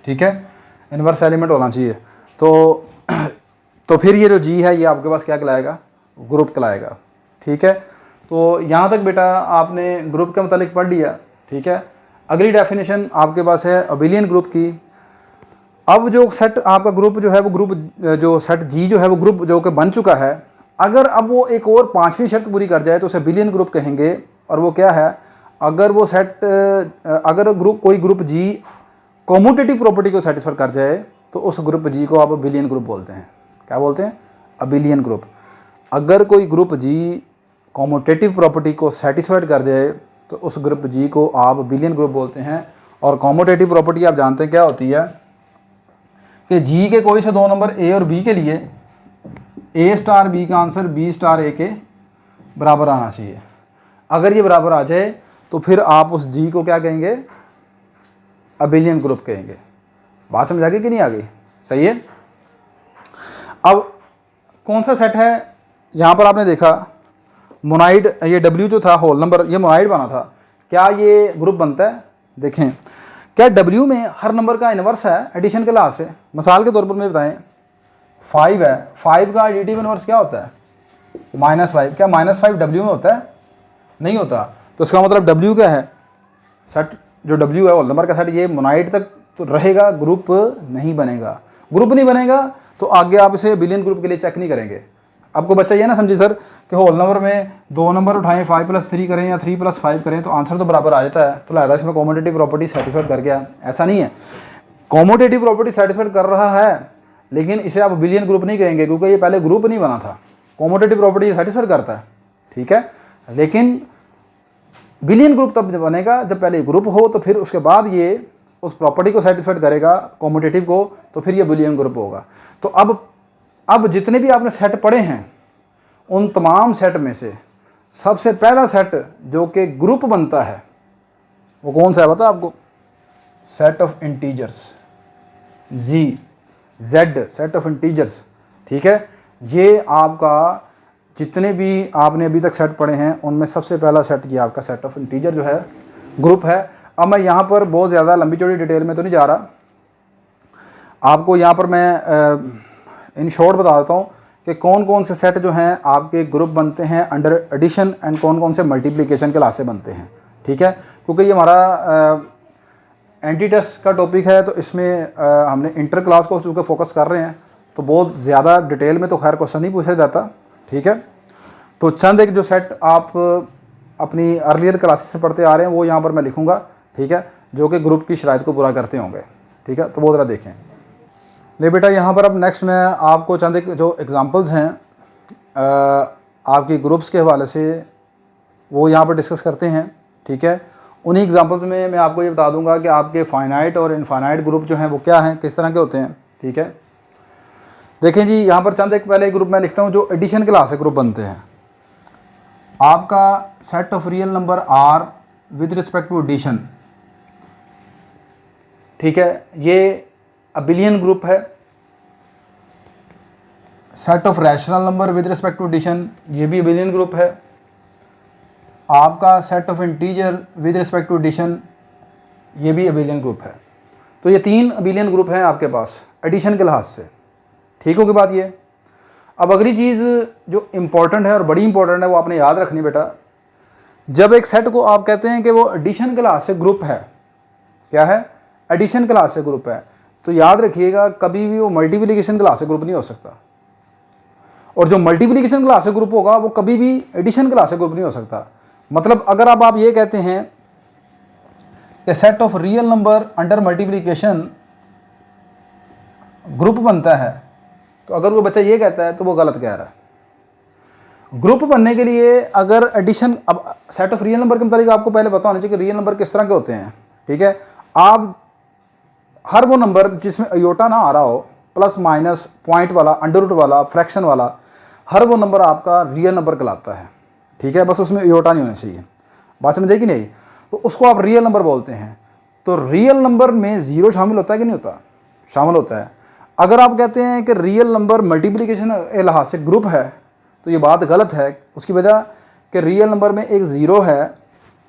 ठीक है, इन्वर्स एलिमेंट होना चाहिए। तो फिर ये जो जी है ये आपके पास क्या कहलाएगा? ग्रुप कहलाएगा। ठीक है, तो यहाँ तक बेटा आपने ग्रुप के मतलब पढ़ लिया। ठीक है, अगली डेफिनेशन आपके पास है अबिलियन ग्रुप की। अब जो सेट आपका ग्रुप जो है वो ग्रुप, जो सेट जी जो है वो ग्रुप जो कि बन चुका है, अगर अब वो एक और पांचवी शर्त पूरी कर जाए तो उसे अबिलियन ग्रुप कहेंगे। और वो क्या है? अगर वो सेट, अगर ग्रुप, कोई ग्रुप जी कॉम्यूटेटिव प्रॉपर्टी को सेटिस्फाई कर जाए तो उस ग्रुप जी को आप अबिलियन ग्रुप बोलते हैं। क्या बोलते हैं? Abelian group. अगर कोई ग्रुप जी कॉम्यूटेटिव प्रॉपर्टी को सेटिस्फाइड कर जाए तो उस ग्रुप जी को आप अबिलियन ग्रुप बोलते हैं। और कॉम्यूटेटिव प्रॉपर्टी आप जानते हैं क्या होती है कि जी के कोई से दो नंबर ए और बी के लिए ए स्टार बी का आंसर बी स्टार ए के बराबर आना चाहिए। अगर ये बराबर आ जाए तो फिर आप उस जी को क्या कहेंगे? अबिलियन ग्रुप कहेंगे। बात समझ आ गई कि नहीं आ गई? सही है। अब कौन सा सेट है? यहाँ पर आपने देखा मोनाइड, ये W जो था होल नंबर, ये मोनाइड बना था। क्या ये ग्रुप बनता है? देखें, क्या W में हर नंबर का इन्वर्स है एडिशन के लिहाज से? मिसाल के तौर पर मैं बताएं 5 है, 5 का एडिटिव इन्वर्स क्या होता है? -5। क्या -5 W में होता है? नहीं होता। तो इसका मतलब W क्या है? सेट जो W है होल नंबर का सेट, ये मोनाइड तक तो रहेगा, ग्रुप नहीं बनेगा। ग्रुप नहीं बनेगा तो आगे आप इसे अबिलियन ग्रुप के लिए चेक नहीं करेंगे। आपको बच्चा ये ना समझे सर कि होल नंबर में दो नंबर उठाएं, 5 + 3 करें या 3 + 5 करें तो आंसर तो बराबर आ जाता है, तो लगता है इसमें कॉम्यूटेटिव प्रॉपर्टी सेटिस्फाइड कर गया। ऐसा नहीं है। कॉम्यूटेटिव प्रॉपर्टी सेटिस्फाइड कर रहा है लेकिन इसे आप अबिलियन ग्रुप नहीं कहेंगे क्योंकि ये पहले ग्रुप नहीं बना था। कॉम्यूटेटिव प्रॉपर्टी सेटिस्फाइड करता है, ठीक है, लेकिन बिलियन ग्रुप तब बनेगा जब पहले ग्रुप हो, तो फिर उसके बाद ये उस प्रॉपर्टी को सेटिस्फाइड करेगा कॉम्यूटेटिव को, तो फिर ये बिलियन ग्रुप होगा। तो अब जितने भी आपने सेट पढ़े हैं उन तमाम सेट में से सबसे पहला सेट जो कि ग्रुप बनता है वो कौन सा है पता आपको? Set of integers, Z set of integers. ठीक है, ये आपका जितने भी आपने अभी तक सेट पढ़े हैं उनमें सबसे पहला सेट ये आपका सेट ऑफ इंटीजर जो है ग्रुप है। अब मैं यहाँ पर बहुत ज़्यादा लंबी चौड़ी डिटेल में तो नहीं जा रहा, आपको यहाँ पर मैं इन शॉर्ट बता देता हूँ कि कौन कौन से सेट जो हैं आपके ग्रुप बनते हैं अंडर एडिशन एंड कौन कौन से मल्टीप्लिकेशन के लासे बनते हैं। ठीक है, क्योंकि ये हमारा एंटी टेस्ट का टॉपिक है तो इसमें हमने इंटर क्लास को चूँकि फोकस कर रहे हैं तो बहुत ज़्यादा डिटेल में तो खैर क्वेश्चन नहीं पूछा जाता। ठीक है, तो चंद एक जो सेट आप अपनी अर्लियर क्लासेस से पढ़ते आ रहे हैं वो यहाँ पर मैं लिखूँगा। ठीक है, जो कि ग्रुप की शराइत को पूरा करते होंगे। ठीक है, तो वो ज़रा देखें। ले बेटा, यहाँ पर अब नेक्स्ट मैं आपको चंद एक जो एग्ज़ाम्पल्स हैं आपकी ग्रुप्स के हवाले से वो यहाँ पर डिस्कस करते हैं। ठीक है, उन्हीं एग्ज़ाम्पल्स में मैं आपको ये बता दूंगा कि आपके फाइनाइट और इनफाइनाइट ग्रुप जो हैं वो क्या हैं, किस तरह के होते हैं। ठीक है, देखें जी, यहाँ पर चंद एक पहले ग्रुप मैं लिखता हूँ जो एडिशन के लास से ग्रुप बनते हैं। आपका set of real number R with respect to addition, ठीक है, ये अबिलियन ग्रुप है। Set of rational number with respect to addition, ये भी अबिलियन ग्रुप है। आपका set of integer with respect to addition, ये भी अबिलियन ग्रुप है। तो ये 3 अबिलियन ग्रुप हैं आपके पास एडिशन के लिहाज से। ठीक होगी बात ये। अब अगली चीज़ जो इम्पोर्टेंट है और बड़ी इंपॉर्टेंट है वो आपने याद रखनी बेटा, जब एक सेट को आप कहते हैं कि वो एडिशन के लिहाज से ग्रुप है, क्या है, एडिशन के लिहाज से ग्रुप है, तो याद रखिएगा कभी भी वो मल्टीप्लिकेशन के लिहाज से ग्रुप नहीं हो सकता। और जो मल्टीप्लिकेशन के लिहाज से ग्रुप होगा वो कभी भी एडिशन के लिहाज से ग्रुप नहीं हो सकता। मतलब अगर आप ये कहते हैं कि set of real number under multiplication group बनता है, तो अगर वो बच्चा ये कहता है तो वो गलत कह रहा है। ग्रुप बनने के लिए अगर एडिशन, अब सेट ऑफ रियल नंबर के मुताबिक आपको पहले पता होना चाहिए कि रियल नंबर किस तरह के होते हैं। ठीक है, आप हर वो नंबर जिसमें अयोटा ना आ रहा हो, प्लस माइनस पॉइंट वाला, अंडर रूट वाला, फ्रैक्शन वाला, हर वो नंबर आपका रियल नंबर कहलाता है। ठीक है, बस उसमें अयोटा नहीं होना चाहिए। बात समझे कि नहीं? तो उसको आप रियल नंबर बोलते हैं। तो रियल नंबर में ज़ीरो शामिल होता है कि नहीं होता? शामिल होता है। अगर आप कहते हैं कि रियल नंबर मल्टीप्लिकेशन के लिहाज से ग्रुप है, तो ये बात गलत है। उसकी वजह कि रियल नंबर में एक ज़ीरो है,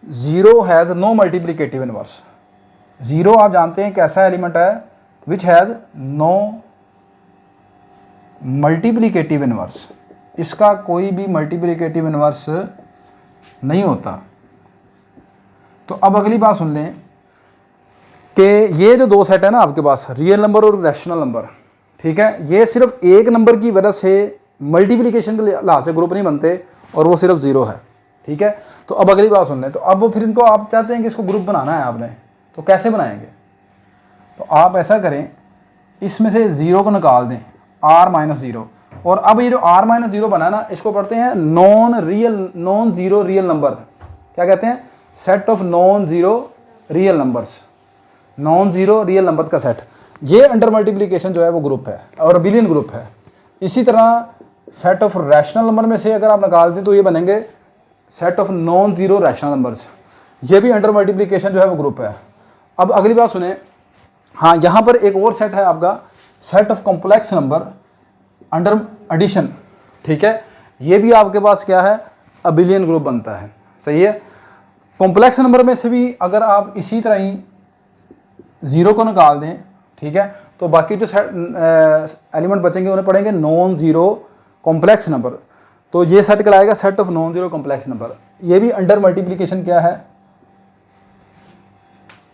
zero has no multiplicative inverse. Zero आप जानते हैं कैसा एलिमेंट है, which has no multiplicative inverse. इसका कोई भी मल्टीप्लिकेटिव इनवर्स नहीं होता। तो अब अगली बात सुन लें कि ये जो 2 सेट है ना आपके पास, रियल नंबर और रैशनल नंबर, ठीक है, ये सिर्फ एक नंबर की वजह से मल्टीप्लिकेशन के लिहाज से ग्रुप नहीं बनते और वो सिर्फ 0 है। ठीक है, तो अब अगली बात सुन लें। तो अब वो फिर इनको आप चाहते हैं कि इसको ग्रुप बनाना है आपने, तो कैसे बनाएंगे? तो आप ऐसा करें, इसमें से 0 को निकाल दें, r-0। और अब ये जो r-0 बना ना, इसको पढ़ते हैं नॉन ज़ीरो रियल नंबर। क्या कहते हैं? Set of non zero real numbers, non zero real numbers का सेट। ये अंडर मल्टीप्लिकेशन जो है वो ग्रुप है और अबिलियन ग्रुप है। इसी तरह सेट ऑफ रैशनल नंबर में से अगर आप निकाल दें तो ये बनेंगे set of non zero rational numbers. ये भी अंडर मल्टीप्लिकेशन जो है वो ग्रुप है। अब अगली बात सुने, हाँ, यहाँ पर एक और सेट है आपका, set of complex number under addition. ठीक है, ये भी आपके पास क्या है, अबिलियन ग्रुप बनता है। सही है। कॉम्प्लेक्स नंबर में से भी अगर आप इसी तरह ही 0 को निकाल दें, ठीक है, तो बाकी जो एलिमेंट बचेंगे उन्हें पढ़ेंगे नॉन ज़ीरो कॉम्प्लेक्स नंबर। तो ये सेट कहलाएगा set of non zero complex number. ये भी अंडर मल्टीप्लिकेशन क्या है,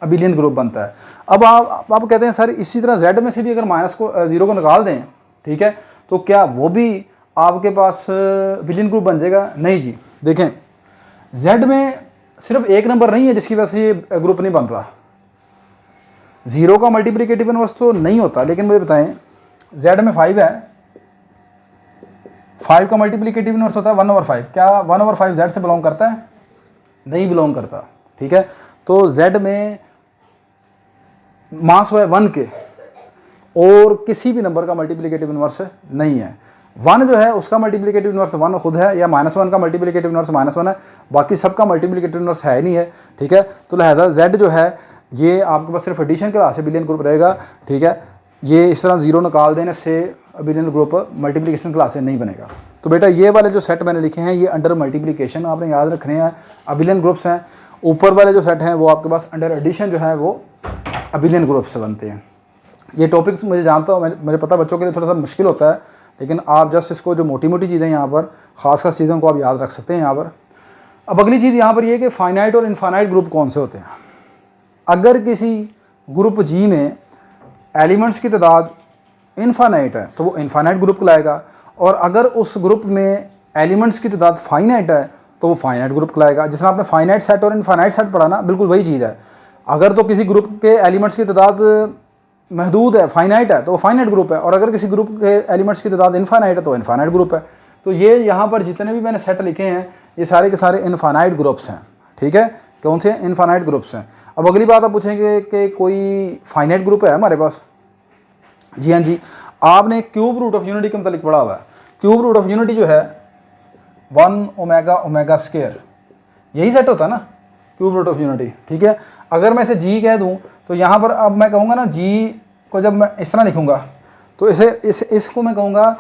अबिलियन ग्रुप बनता है। अब आप कहते हैं सर इसी तरह z में से भी अगर माइनस को 0 को निकाल दें, ठीक है, तो क्या वो भी आपके पास अबिलियन ग्रुप बन जाएगा? नहीं जी। देखें, z में सिर्फ एक नंबर नहीं है जिसकी वजह से ये ग्रुप नहीं बन रहा। 0 का मल्टीप्लिकेटिव इनवर्स तो नहीं होता, लेकिन मुझे बताएं z में 5 है, 5 का मल्टीप्लिकेटिव इनवर्स होता है 1/5। क्या 1/5 z से बिलोंग करता है? नहीं बिलोंग करता। ठीक है, तो z में मास है 1 के और किसी भी नंबर का मल्टीप्लिकेटिव इनवर्स नहीं है। 1 जो है उसका मल्टीप्लिकेटिव इनवर्स 1 खुद है, या -1 का मल्टीप्लिकेटिव इनवर्स -1 है, बाकी सबका मल्टीप्लिकेटिव इनवर्स है ही नहीं है। ठीक है, तो लिहाजा z जो है ये आपके पास सिर्फ एडिशन के लिहाज से अबिलियन ग्रुप रहेगा। ठीक है, ये इस तरह 0 निकाल देने से अबिलियन ग्रुप मल्टीप्लिकेशन के लिहाज से नहीं बनेगा। तो बेटा ये वाले जो सेट मैंने लिखे हैं ये अंडर मल्टीप्लिकेशन आपने याद रखने हैं, अबिलियन ग्रुप्स हैं। ऊपर वाले जो सेट हैं वो आपके पास अंडर एडिशन जो है वो अबिलियन ग्रुप से बनते हैं। ये टॉपिक मुझे जानता हूँ, मुझे पता बच्चों के लिए थोड़ा सा मुश्किल होता है, लेकिन आप जस्ट इसको जो मोटी मोटी चीज़ें यहाँ पर खास चीज़ों को आप याद रख सकते हैं यहाँ पर। अब अगली चीज़ यहाँ पर ये कि फाइनाइट और इनफाइनाइट ग्रुप कौन से होते हैं। अगर किसी ग्रुप जी में एलिमेंट्स की तादाद इनफाइनाइट है तो वो इनफाइनाइट ग्रुप कहलाएगा, और अगर उस ग्रुप में एलिमेंट्स की तादाद फाइनाइट है तो वो फाइनाइट ग्रुप कहलाएगा। जिसमें आपने फाइनाइट सेट और इनफाइनाइट सेट पढ़ा ना, बिल्कुल वही चीज़ है। अगर तो किसी ग्रुप के एलिमेंट्स की तादाद महदूद है, फाइनाइट है, तो वो फाइनाइट ग्रुप है, और अगर किसी ग्रुप के एलिमेंट्स की तादाद इनफाइनाइट है तो इनफाइनाइट ग्रुप है। तो ये यहाँ पर जितने भी मैंने सेट लिखे हैं ये सारे के सारे इनफाइनाइट ग्रुप्स हैं। ठीक है, कौन से? इनफाइनाइट ग्रुप्स हैं। अब अगली बात आप पूछेंगे कि कोई फाइनाइट ग्रुप है हमारे पास? जी हाँ जी, आपने क्यूब रूट ऑफ यूनिटी के मतलब पढ़ा हुआ है। क्यूब रूट ऑफ यूनिटी जो है 1 ओमेगा ओमेगा स्क्वायर, यही सेट होता है ना क्यूब रूट ऑफ यूनिटी, ठीक है। अगर मैं इसे जी कह दूं तो यहाँ पर अब मैं कहूँगा ना जी को जब मैं इस तरह लिखूँगा तो इसको मैं कहूँगा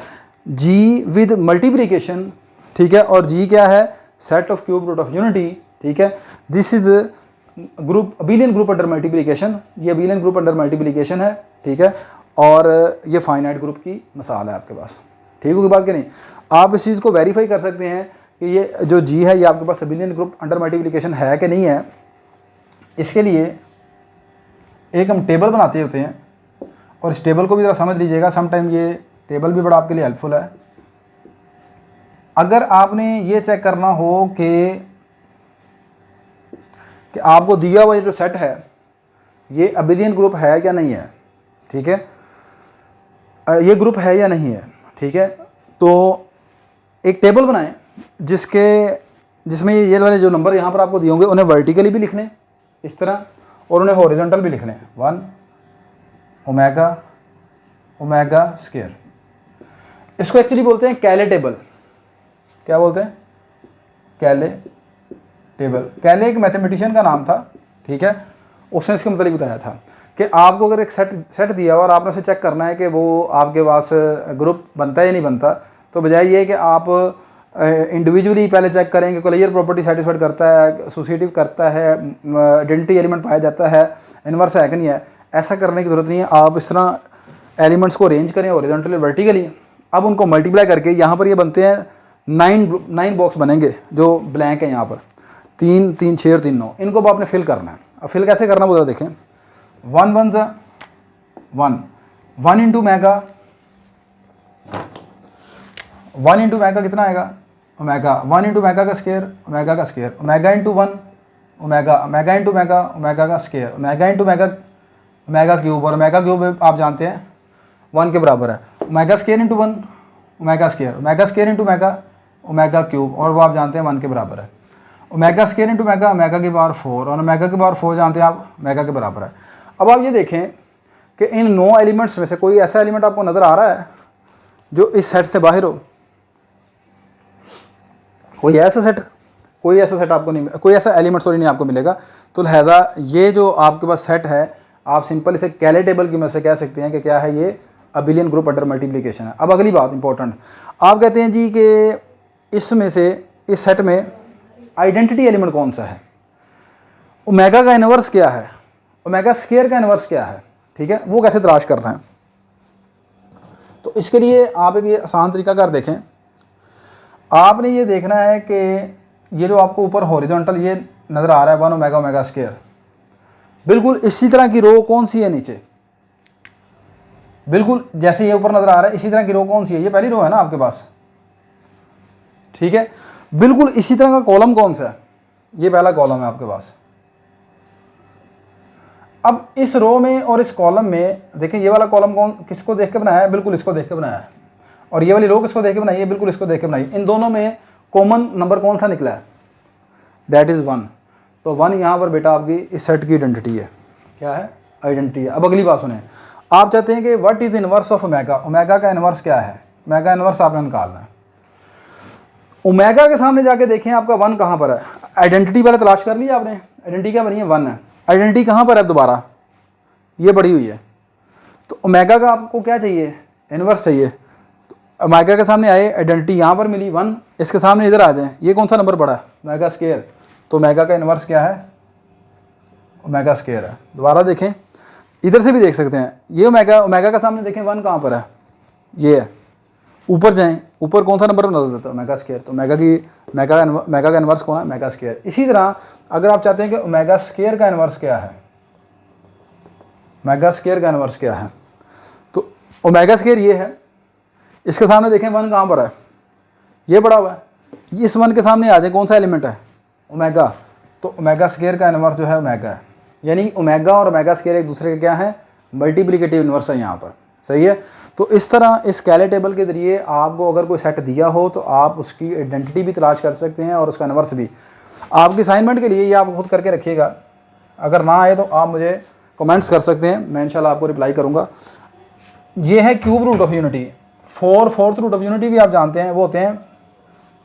जी विद मल्टीप्लिकेशन, ठीक है। और जी क्या है, set of cube root of unity, ठीक है। This is group abelian group under multiplication, ये अबेलियन ग्रुप अंडर मल्टीप्लिकेशन है, ठीक है। और ये फाइनाइट ग्रुप की मिसाल है आपके पास, ठीक होगी बात कि नहीं। आप इस चीज़ को वेरीफाई कर सकते हैं कि ये जो जी है ये आपके पास अबेलियन ग्रुप अंडर मल्टीप्लिकेशन है कि नहीं है। इसके लिए एक हम टेबल बनाते होते हैं, और इस टेबल को भी ज़रा समझ लीजिएगा, सम टाइम ये टेबल भी बड़ा आपके लिए हेल्पफुल है। अगर आपने ये चेक करना हो कि आपको दिया हुआ जो सेट है ये अबेलियन ग्रुप है या नहीं है, ठीक है, ये ग्रुप है या नहीं है, ठीक है। तो एक टेबल बनाएं जिसमें ये वाले जो नंबर यहाँ पर आपको दिए होंगे उन्हें वर्टिकली भी लिख लें इस तरह, और उन्हें हॉरिजॉन्टल भी लिख लें, 1 ओमेगा ओमेगा स्क्वायर। इसको एक्चुअली बोलते हैं कैले टेबल। क्या बोलते हैं, कैले टेबल। कैले एक मैथमेटिशियन का नाम था, ठीक है। उसने इसके मतलब बताया था कि आपको अगर एक सेट दिया हुआ और आपने उसे चेक करना है कि वो आपके पास ग्रुप बनता है या नहीं बनता, तो बजाय ये कि आप इंडिविजुअली पहले चेक करें कि कोलेयर प्रॉपर्टी सेटिस्फाइड करता है, एसोसिएटिव करता है, आइडेंटिटी एलिमेंट पाया जाता है, इनवर्स है कि नहीं है, ऐसा करने की ज़रूरत नहीं है। आप इस तरह एलिमेंट्स को अरेंज करें हॉरिजॉन्टली वर्टिकली, अब उनको मल्टीप्लाई करके यहाँ पर ये बनते हैं 9 बॉक्स बनेंगे जो ब्लैंक है यहाँ पर, 3 3 6 और 3 9। इनको अब आपने फिल करना है। अब फिल कैसे करना वो देखें, 1 1 1 1 इंटू मैगा, 1 इंटू मैगा कितना आएगा, ओमेगा, 1 इंटू मैगा का स्क्वायर, ओमेगा का square, omega into 1 omega, omega into omega, omega का square, omega into omega, omega cube, और ओमेगा क्यूब आप जानते हैं 1 के बराबर है। Omega square into 1 omega square, omega square into omega, omega cube, और वो आप जानते हैं 1 के बराबर है। Omega square into omega, omega की पावर 4, और ओमेगा की पावर 4 जानते हैं आप ओमेगा के बराबर है। अब आप ये देखें कि इन 9 एलिमेंट्स में से कोई ऐसा एलिमेंट आपको नज़र आ रहा है जो इस सेट से बाहर हो, कोई ऐसा सेट आपको नहीं, कोई ऐसा एलिमेंट सॉरी नहीं आपको मिलेगा। तो लिहाजा ये जो आपके पास सेट है, आप सिंपल इसे कैले टेबल की मदद से कह सकते हैं कि क्या है, ये अबेलियन ग्रुप अंडर मल्टीप्लिकेशन है। अब अगली बात इंपॉर्टेंट, आप कहते हैं जी कि इसमें से इस सेट में आइडेंटिटी एलिमेंट कौन सा है, ओमेगा का इनवर्स क्या है, ओमेगा स्क्वायर का इनवर्स क्या है, ठीक है, वो कैसे तलाश करना है। तो इसके लिए आप एक ये आसान तरीका कर देखें। आपने ये देखना है कि ये जो आपको ऊपर हॉरिजॉन्टल ये नज़र आ रहा है 1 ओमेगा ओमेगा स्क्वायर, बिल्कुल इसी तरह की रो कौन सी है नीचे, बिल्कुल जैसे ये ऊपर नज़र आ रहा है इसी तरह की रो कौन सी है, ये पहली रो है ना आपके पास, ठीक है। बिल्कुल इसी तरह का कॉलम कौन सा है, ये पहला कॉलम है आपके पास। अब इस रो में और इस कॉलम में देखें, ये वाला कॉलम कौन किसको देख के बनाया है, बिल्कुल इसको देख के बनाया है, और ये वाली रो किसको देख के बनाई है, बिल्कुल इसको देख के बनाई। इन दोनों में कॉमन नंबर कौन सा निकला है, दैट इज़ 1। तो 1 यहाँ पर बेटा आपकी इस सेट की आइडेंटिटी है, क्या है, आइडेंटिटी है। अब अगली बात सुने, आप चाहते हैं कि what is inverse of omega, omega का इनवर्स क्या है, ओमेगा इनवर्स आपने निकालना है। ओमेगा के सामने जाके देखें आपका 1 कहाँ पर है, आइडेंटिटी पहले तलाश कर लिया आपने, आइडेंटिटी क्या बनी है, 1 है। आइडेंटिटी कहाँ पर है, दोबारा ये बढ़ी हुई है। तो ओमेगा का आपको क्या चाहिए, इनवर्स चाहिए। तो ओमेगा के सामने आए, आइडेंटिटी यहाँ पर मिली 1, इसके सामने इधर आ जाए, ये कौन सा नंबर पड़ा है, ओमेगा स्क्वायर। तो ओमेगा का इनवर्स क्या है, ओमेगा स्क्वायर है। दोबारा देखें, इधर से भी देख सकते हैं, ये ओमेगा का सामने देखें 1 कहाँ पर है, ये है। ऊपर जाएं, ऊपर कौन सा नंबर नजर देता है, ओमेगा स्क्वायर। तो ओमेगा का इनवर्स कौन है, ओमेगा स्क्वायर। इसी तरह अगर आप चाहते हैं कि ओमेगा स्क्वायर का इनवर्स क्या है, ओमेगा स्क्वायर का इनवर्स क्या है, तो ओमेगा स्क्वायर ये है, इसके सामने देखें 1 कहाँ पर है, ये पड़ा हुआ है। इस 1 के सामने आ जाए, कौन सा एलिमेंट है, ओमेगा। तो ओमेगा स्क्वायर का इनवर्स जो है ओमेगा है, यानी ओमेगा और ओमेगा स्क्वायर एक दूसरे के क्या है, मल्टीप्लिकेटिव इनवर्स है यहाँ पर, सही है। तो इस तरह इस कैले टेबल के ज़रिए आपको अगर कोई सेट दिया हो तो आप उसकी आइडेंटिटी भी तलाश कर सकते हैं और उसका इनवर्स भी। आपकी असाइनमेंट के लिए ये आप खुद करके रखिएगा, अगर ना आए तो आप मुझे कमेंट्स कर सकते हैं, मैं इंशाल्लाह आपको रिप्लाई करूँगा। ये है cube root of unity. Fourth root of unity भी आप जानते हैं, वो होते हैं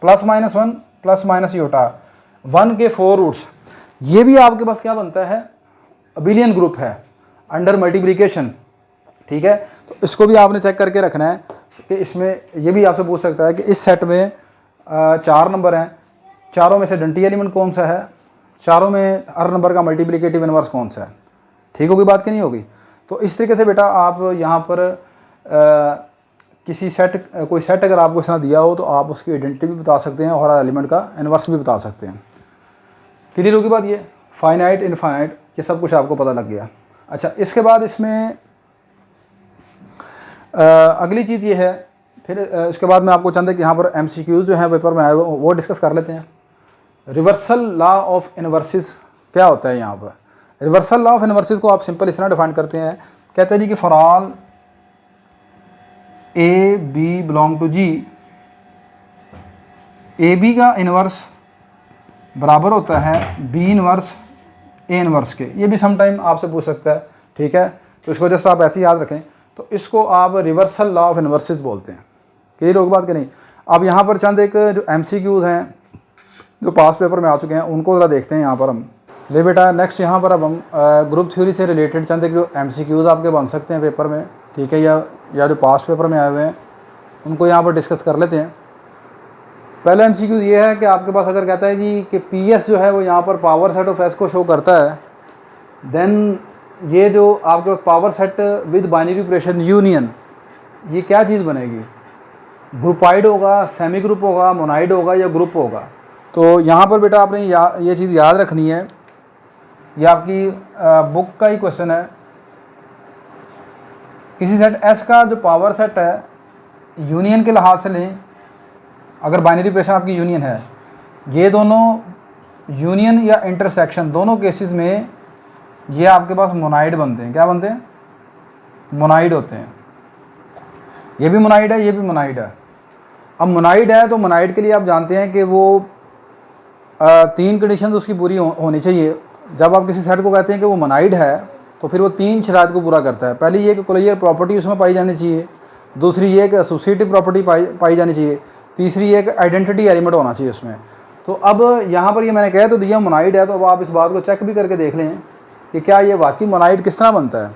+-1 + -i, 1 के 4 रूट्स, ये भी आपके पास क्या बनता है, अबिलियन ग्रुप है अंडर मल्टीप्लिकेशन। ठीक है, तो इसको भी आपने चेक करके रखना है कि इसमें ये भी आपसे पूछ सकता है कि इस सेट में 4 नंबर हैं, चारों में से आइडेंटिटी एलिमेंट कौन सा है, चारों में हर नंबर का मल्टीप्लिकेटिव इनवर्स कौन सा है। ठीक होगी बात कि नहीं होगी। तो इस तरीके से बेटा आप यहाँ पर किसी सेट, कोई सेट अगर आपको इस तरह दिया हो तो आप उसकी आइडेंटिटी भी बता सकते हैं और हर एलिमेंट का इनवर्स भी बता सकते हैं। क्लियर होगी बात। ये फाइनाइट इनफाइनाइट ये सब कुछ आपको पता लग गया। अच्छा, इसके बाद इसमें अगली चीज़ ये है, फिर इसके बाद मैं आपको चंद कि यहाँ पर MCQs जो हैं पेपर में आए वो डिस्कस कर लेते हैं। रिवर्सल लॉ ऑफ इनवर्सिस क्या होता है। यहाँ पर रिवर्सल लॉ ऑफ इनवर्सिस को आप सिंपल इस तरह डिफाइन करते हैं, कहते हैं जी कि for all A B belong to G, AB का इनवर्स बराबर होता है B इनवर्स A इनवर्स के। ये भी समटाइम आपसे पूछ सकता है। ठीक है, तो इसको जैसे आप ऐसे याद रखें, तो इसको आप रिवर्सल लॉ ऑफ इनवर्सिस बोलते हैं। क्लियर होगी बात कि नहीं। अब यहाँ पर चंद एक जो MCQs हैं जो पास पेपर में आ चुके हैं उनको ज़रा देखते हैं। यहाँ पर हम ले बेटा नेक्स्ट यहाँ पर अब हम ग्रुप थ्योरी से रिलेटेड चंद एक जो MCQs आपके बन सकते हैं पेपर में, ठीक है, या जो पास पेपर में आए हुए हैं उनको यहाँ पर डिस्कस कर लेते हैं। पहला MCQ ये है कि आपके पास अगर कहता है जी कि PS जो है वो यहाँ पर पावर सेट ऑफ S को शो करता है, देन ये जो आपके power set with binary operation union, ये क्या चीज़ बनेगी, ग्रुपाइड होगा, सेमी ग्रुप होगा, मोनाइड होगा या ग्रुप होगा। तो यहाँ पर बेटा आपने ये चीज़ याद रखनी है, ये आपकी बुक का ही क्वेश्चन है। किसी सेट S का जो पावर सेट है यूनियन के लिहाज से लें, अगर बाइनरी ऑपरेशन आपकी यूनियन है, ये दोनों यूनियन या इंटरसेक्शन दोनों केसेस में ये आपके पास मोनाइड बनते हैं। क्या बनते हैं, मोनाइड होते हैं। ये भी मोनाइड है, ये भी मोनाइड है। अब मोनाइड है तो मोनाइड के लिए आप जानते हैं कि वो 3 कंडीशन उसकी पूरी होनी चाहिए। जब आप किसी सेट को कहते हैं कि वो मोनाइड है तो फिर वो 3 शराइत को पूरा करता है। पहली ये कि कोलियर प्रॉपर्टी उसमें पाई जानी चाहिए, दूसरी ये कि एसोसिएटिव प्रॉपर्टी पाई जानी चाहिए, तीसरी ये कि आइडेंटिटी एलिमेंट होना चाहिए उसमें। तो अब यहाँ पर ये मैंने कह तो दिया मोनाइड है, तो अब आप इस बात को चेक भी करके देख लें कि क्या ये वाकई मोनाइड किस तरह बनता है।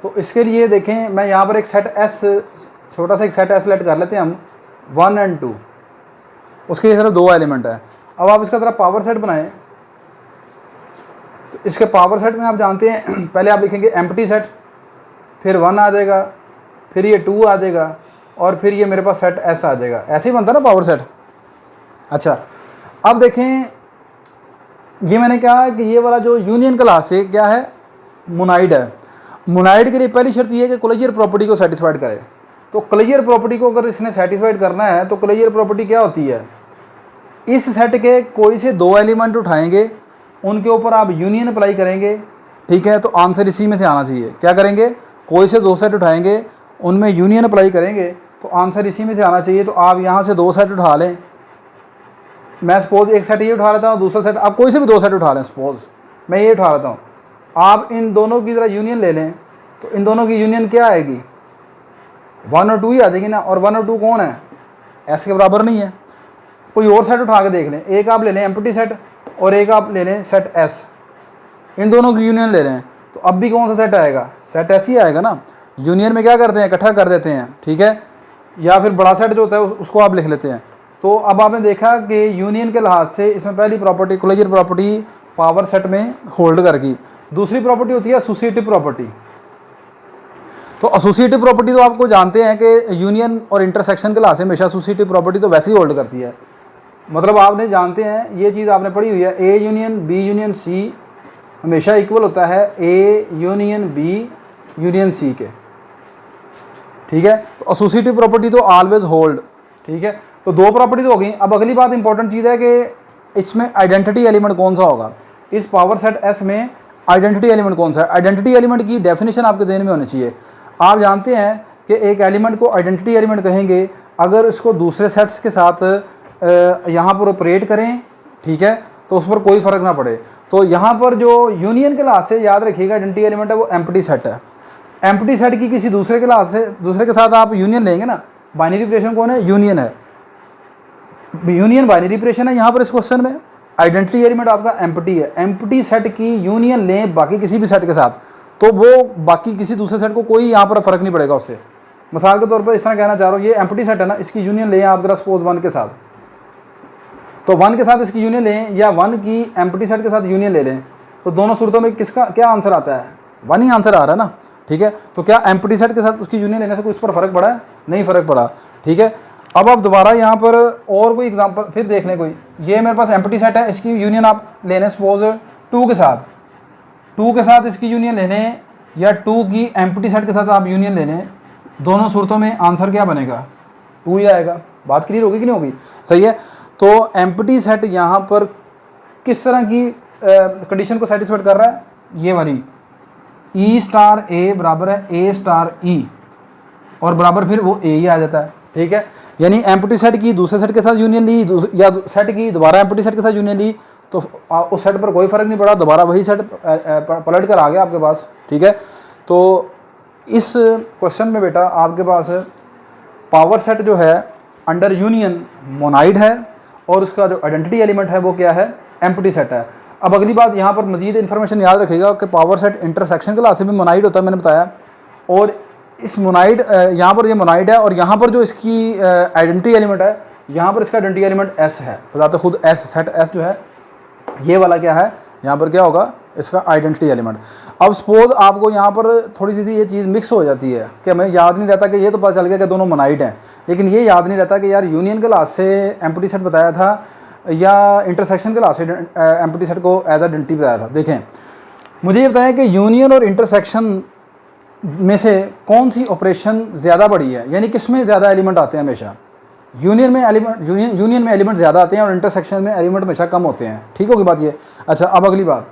तो इसके लिए देखें, मैं यहाँ पर एक सेट S, छोटा सा एक सेट S लेट कर लेते हैं हम, 1 और 2। उसके लिए सिर्फ 2 एलिमेंट है। अब आप इसका तरह पावर सेट बनाएं, तो इसके पावर सेट में आप जानते हैं पहले आप लिखेंगे एम्प्टी सेट, फिर 1 आ जाएगा, फिर ये 2 आ जाएगा और फिर ये मेरे पास सेट S आ जाएगा। ऐसे ही बनता है ना पावर सेट। अच्छा, अब देखें ये मैंने कहा कि ये वाला जो यूनियन क्लास है क्या है, मोनाइड है। मोनाइड के लिए पहली शर्त ये है कि कोलियर प्रॉपर्टी को सेटिस्फाइड करे। तो कोलियर प्रॉपर्टी को अगर इसने सेटिस्फाइड करना है तो कोलियर प्रॉपर्टी क्या होती है, इस सेट के कोई से 2 एलिमेंट उठाएंगे, उनके ऊपर आप यूनियन अप्लाई करेंगे। ठीक है, तो आंसर इसी में से आना चाहिए। क्या करेंगे, कोई से 2 सेट उठाएंगे, उनमें यूनियन अप्लाई करेंगे, तो आंसर इसी में से आना चाहिए। तो आप यहाँ से 2 सेट उठा लें। मैं सपोज एक सेट ये उठा लेता हूँ, दूसरा सेट आप कोई से भी 2 सेट उठा लें। सपोज मैं ये उठा लेता हूँ, आप इन दोनों की ज़रा यूनियन ले लें, तो इन दोनों की यूनियन क्या आएगी, 1 और 2 ही आ जाएगी ना। और 1 और 2 कौन है, S के बराबर नहीं है। कोई और सेट उठा के देख लें, एक आप ले लें एम्प्टी सेट और एक आप ले लें सेट S, इन दोनों की यूनियन ले लें, तो अब भी कौन सा सेट आएगा, सेट S ही आएगा ना। यूनियन में क्या करते हैं, इकट्ठा कर देते हैं। ठीक है, या फिर बड़ा सेट जो होता है उसको आप लिख लेते हैं। तो अब आपने देखा कि यूनियन के लिहाज से इसमें पहली property Collier property power set में होल्ड करगी। दूसरी प्रॉपर्टी होती है एसोसिएटिव प्रॉपर्टी। तो एसोसिएटिव प्रॉपर्टी तो आपको जानते हैं कि यूनियन और इंटरसेक्शन के लिहाज से हमेशा एसोसिएटिव प्रॉपर्टी तो वैसे ही होल्ड करती है। मतलब आपने जानते हैं, ये चीज़ आपने पढ़ी हुई है, A union B union C हमेशा इक्वल होता है A union B union C के। ठीक है, तो एसोसिएटिव प्रॉपर्टी तो ऑलवेज होल्ड। ठीक है, तो 2 प्रॉपर्टी तो हो गई। अब अगली बात इंपॉर्टेंट चीज़ है कि इसमें आइडेंटिटी एलिमेंट कौन सा होगा, इस पावर सेट S में आइडेंटिटी एलिमेंट कौन सा है। आइडेंटिटी एलिमेंट की डेफिनेशन आपके जहन में होनी चाहिए। आप जानते हैं कि एक एलिमेंट को आइडेंटिटी एलिमेंट कहेंगे अगर इसको दूसरे सेट्स के साथ यहाँ पर ऑपरेट करें, ठीक है, तो उस पर कोई फ़र्क ना पड़े। तो यहाँ पर जो यूनियन के लिहाज से याद रखिएगा आइडेंटिटी एलिमेंट है वो एम्प्टी सेट है। एम्प्टी सेट की किसी दूसरे के लिहाज से दूसरे के साथ आप यूनियन लेंगे ना, बाइनरी ऑपरेशन कौन है, यूनियन है। यूनियन बाइनरी ऑपरेशन है यहाँ पर इस क्वेश्चन में। आइडेंटिटी एलिमेंट आपका एम्प्टी है, एम्प्टी सेट की यूनियन लें बाकी किसी भी सेट के साथ, तो वो बाकी किसी दूसरे सेट को कोई यहाँ पर फ़र्क नहीं पड़ेगा उससे। मिसाल के तौर पर इस तरह कहना चाह रहा हूँ, ये एम्प्टी सेट है ना, इसकी यूनियन लें आप जरा सपोज 1 के साथ, तो 1 के साथ इसकी यूनियन लें या 1 की एम्प्टी सेट के साथ यूनियन ले लें, तो दोनों सूरतों में किसका क्या आंसर आता है? 1 ही आंसर आ रहा है ना, ठीक है। तो क्या एम्प्टी सेट के साथ उसकी यूनियन लेने से कोई उस पर फ़र्क पड़ा है? नहीं फ़र्क पड़ा, ठीक है। अब आप दोबारा यहाँ पर और कोई एग्जांपल फिर देख लें कोई। ये मेरे पास एम्प्टी सेट है, इसकी यूनियन आप ले लें सपोज 2 के साथ इसकी यूनियन ले लें या 2 की एम्प्टी सेट के साथ आप यूनियन ले लें, दोनों सूरतों में आंसर क्या बनेगा? 2 ही आएगा। बात क्लियर होगी कि नहीं होगी? सही है। तो एम्प्टी सेट यहाँ पर किस तरह की कंडीशन को सेटिस्फाइड कर रहा है? ये वाली E स्टार A बराबर है A स्टार E, और बराबर फिर वो A ही आ जाता है, ठीक है। यानी एम्प्टी सेट की दूसरे सेट के साथ यूनियन ली या सेट की दोबारा एम्प्टी सेट के साथ यूनियन ली, तो उस सेट पर कोई फ़र्क नहीं पड़ा, दोबारा वही सेट पलट कर आ गया आपके पास, ठीक है। तो इस क्वेश्चन में बेटा आपके पास पावर सेट जो है अंडर यूनियन मोनाइड है, और उसका जो आइडेंटिटी एलिमेंट है वो क्या है? एम्प्टी सेट है। अब अगली बात यहाँ पर मजीद इन्फॉर्मेशन याद रखिएगा कि पावर सेट इंटरसेक्शन क्लास से भी मोनाइड होता है, मैंने बताया। और इस मोनाइड यहाँ पर ये मोनाइड है, और यहाँ पर जो इसकी आइडेंटिटी एलिमेंट है, यहाँ पर इसका आइडेंटिटी एलिमेंट एस है, बताते खुद एस, सेट एस जो है ये वाला क्या है, यहाँ पर क्या होगा? इसका आइडेंटिटी एलिमेंट। अब सपोज आपको यहाँ पर थोड़ी सी ये चीज़ मिक्स हो जाती है कि हमें याद नहीं रहता कि ये तो पता चल गया कि दोनों मोनाइड हैं, लेकिन ये याद नहीं रहता कि यार यूनियन के लास्ट से एम्प्टी सेट बताया था या इंटरसेक्शन के लास्ट से एम्प्टी सेट को एज आइडेंटिटी बताया था। देखें, मुझे ये बताया कि यूनियन और इंटरसेक्शन में से कौन सी ऑपरेशन ज़्यादा बड़ी है, यानी किस में ज़्यादा एलिमेंट आते हैं? हमेशा यूनियन में एलिमेंट ज़्यादा आते हैं और इंटरसेक्शन में एलिमेंट हमेशा कम होते हैं, ठीक होगी बात ये। अच्छा, अब अगली बात,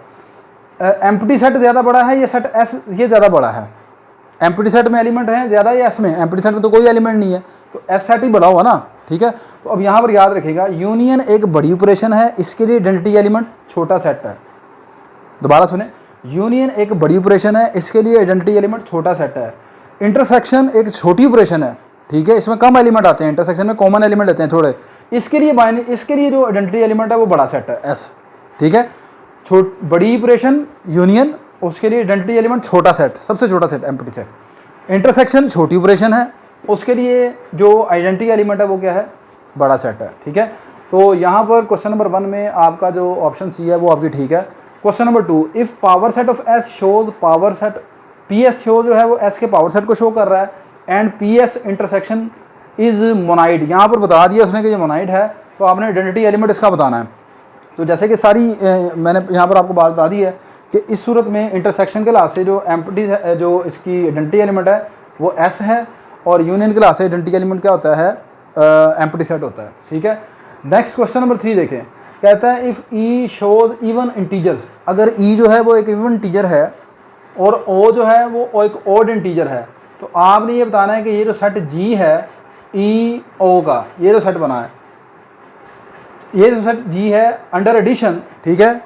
एम्प्टी सेट ज़्यादा बड़ा है या सेट एस ये ज़्यादा बड़ा है? एम्प्टी सेट में एलिमेंट है ज़्यादा या एस में? एम्प्टी सेट में तो कोई एलिमेंट नहीं है, तो एस सेट ही बड़ा हुआ ना, ठीक है। तो अब यहाँ पर याद रखिएगा, यूनियन एक बड़ी ऑपरेशन है, इसके लिए आइडेंटिटी एलिमेंट छोटा सेट है। दोबारा सुने, यूनियन एक बड़ी ऑपरेशन है, इसके लिए आइडेंटिटी एलिमेंट छोटा सेट है। इंटरसेक्शन एक छोटी ऑपरेशन है, ठीक है, इसमें कम एलिमेंट आते हैं, इंटरसेक्शन में कॉमन एलिमेंट लेते हैं थोड़े, इसके लिए जो आइडेंटिटी एलिमेंट है वो बड़ा सेट है एस, ठीक है। बड़ी ऑपरेशन यूनियन, उसके लिए आइडेंटिटी एलिमेंट छोटा सेट, सबसे छोटा सेट एम्प्टी सेट। इंटरसेक्शन छोटी ऑपरेशन है, उसके लिए जो आइडेंटिटी एलिमेंट है वो क्या है? बड़ा सेट है, ठीक है। तो यहाँ पर क्वेश्चन नंबर 1 में आपका जो ऑप्शन सी है वो आपकी ठीक है। Question number 2, if power set of S shows power set P S show जो है वो एस के पावर सेट को शो कर रहा है, and P S intersection is monoid, यहाँ पर बता दिया उसने कि ये मोनाइड है, तो आपने आइडेंटिटी एलिमेंट इसका बताना है। तो जैसे कि सारी मैंने यहाँ पर आपको बात बता दी है कि इस सूरत में इंटरसेक्शन के लिहाज से जो एम्प्टी जो इसकी आइडेंटिटी एलिमेंट है वो एस है, और यूनियन के लिहाज से आइडेंटिटी एलिमेंट क्या होता है? एम्प्टी सेट होता है, ठीक है। नेक्स्ट क्वेश्चन नंबर 3 देखें, कहता है if E shows even integers, अगर ई जो है वो एक इवन इंटीजर है और ओ जो है वो एक ऑड इंटीजर है, तो आपने ये बताना है कि ये जो सेट जी है ई ओ का, ये जो सेट बना है, ये जो सेट जी है अंडर एडिशन, ठीक है,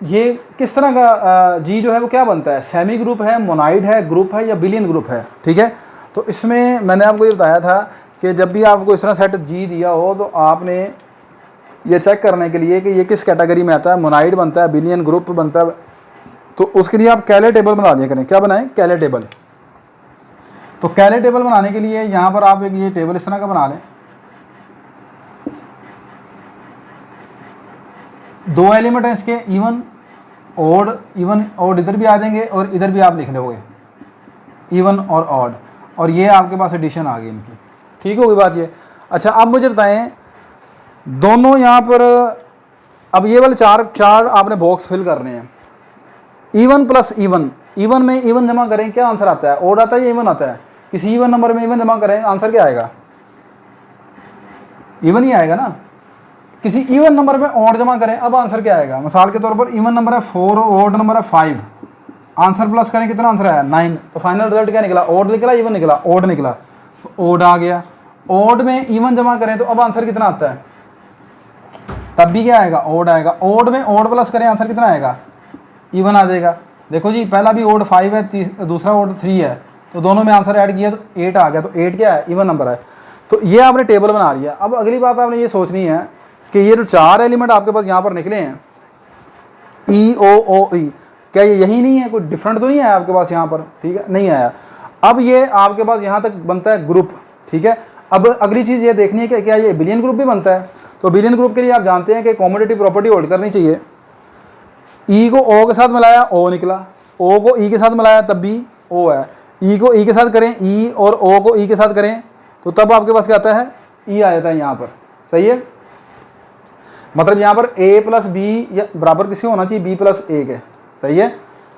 ये किस तरह का जी जो है वो क्या बनता है? सेमी ग्रुप है, मोनाइड है, ग्रुप है या बिलियन ग्रुप है, ठीक है। तो इसमें मैंने आपको ये बताया था कि जब भी आपको इस तरह सेट जी दिया हो तो आपने ये चेक करने के लिए कि ये किस कैटेगरी में आता है, मोनाइड बनता है, बिलियन ग्रुप बनता है, तो उसके लिए आप कैले टेबल बना दिया करें। क्या बनाएं? कैले टेबल। तो कैले टेबल बनाने के लिए यहाँ पर आप एक ये टेबल इस तरह का बना लें, 2 एलिमेंट हैं इसके, इवन ऑड इधर भी आ जाएंगे और इधर भी आप लिख लोगे इवन और ऑड, और ये आपके पास एडिशन आ गई इनकी, ठीक होगी बात ये। अच्छा, अब मुझे बताएं दोनों यहाँ पर, अब ये वाले चार आपने बॉक्स फिल करने हैं, इवन प्लस इवन, इवन में इवन जमा करें क्या आंसर आता है? ऑड आता है या इवन आता है? किसी इवन नंबर में इवन जमा करें आंसर क्या आएगा? इवन ही आएगा ना। किसी इवन नंबर में ऑड जमा करें, अब आंसर क्या आएगा? मिसाल के तौर पर इवन नंबर है 4, ऑड नंबर है 5, आंसर प्लस करें कितना आंसर आया? 9। तो फाइनल रिजल्ट क्या निकला? ऑड निकला, इवन निकला? ऑड निकला, ऑड आ गया। ऑड में इवन जमा करें तो अब आंसर कितना आता है? तब भी क्या आएगा? ऑड आएगा। ऑड में ऑड प्लस करें आंसर कितना आएगा? इवन आ जाएगा। देखो जी, पहला भी ऑड 5 है, दूसरा ऑड 3 है, तो दोनों में आंसर ऐड किया तो 8 आ गया, तो 8 क्या है? इवन नंबर है। तो ये आपने टेबल बना लिया। अब अगली बात आपने ये सोचनी है कि ये जो 4 एलिमेंट आपके पास यहाँ पर निकले हैं ई ओ ओ ई, क्या ये यही नहीं है, कोई डिफरेंट तो नहीं आया आपके पास यहाँ पर, ठीक है, नहीं आया। अब ये आपके पास यहाँ तक बनता है ग्रुप, ठीक है। अब अगली चीज़ ये देखनी है कि क्या ये बिलियन ग्रुप भी बनता है। तो बिलियन ग्रुप के लिए आप जानते हैं कि कॉमोडेटिव प्रॉपर्टी होल्ड करनी चाहिए। ई को ओ के साथ मिलाया ओ निकला, ओ को ई के साथ मिलाया तब भी ओ है, ई को ई के साथ करें ई और ओ को ई के साथ करें तो तब आपके पास क्या आता है, ई आ जाता है यहाँ पर, सही है। मतलब यहाँ पर a प्लस बी या बराबर किसके होना चाहिए, b प्लस ए के, सही है,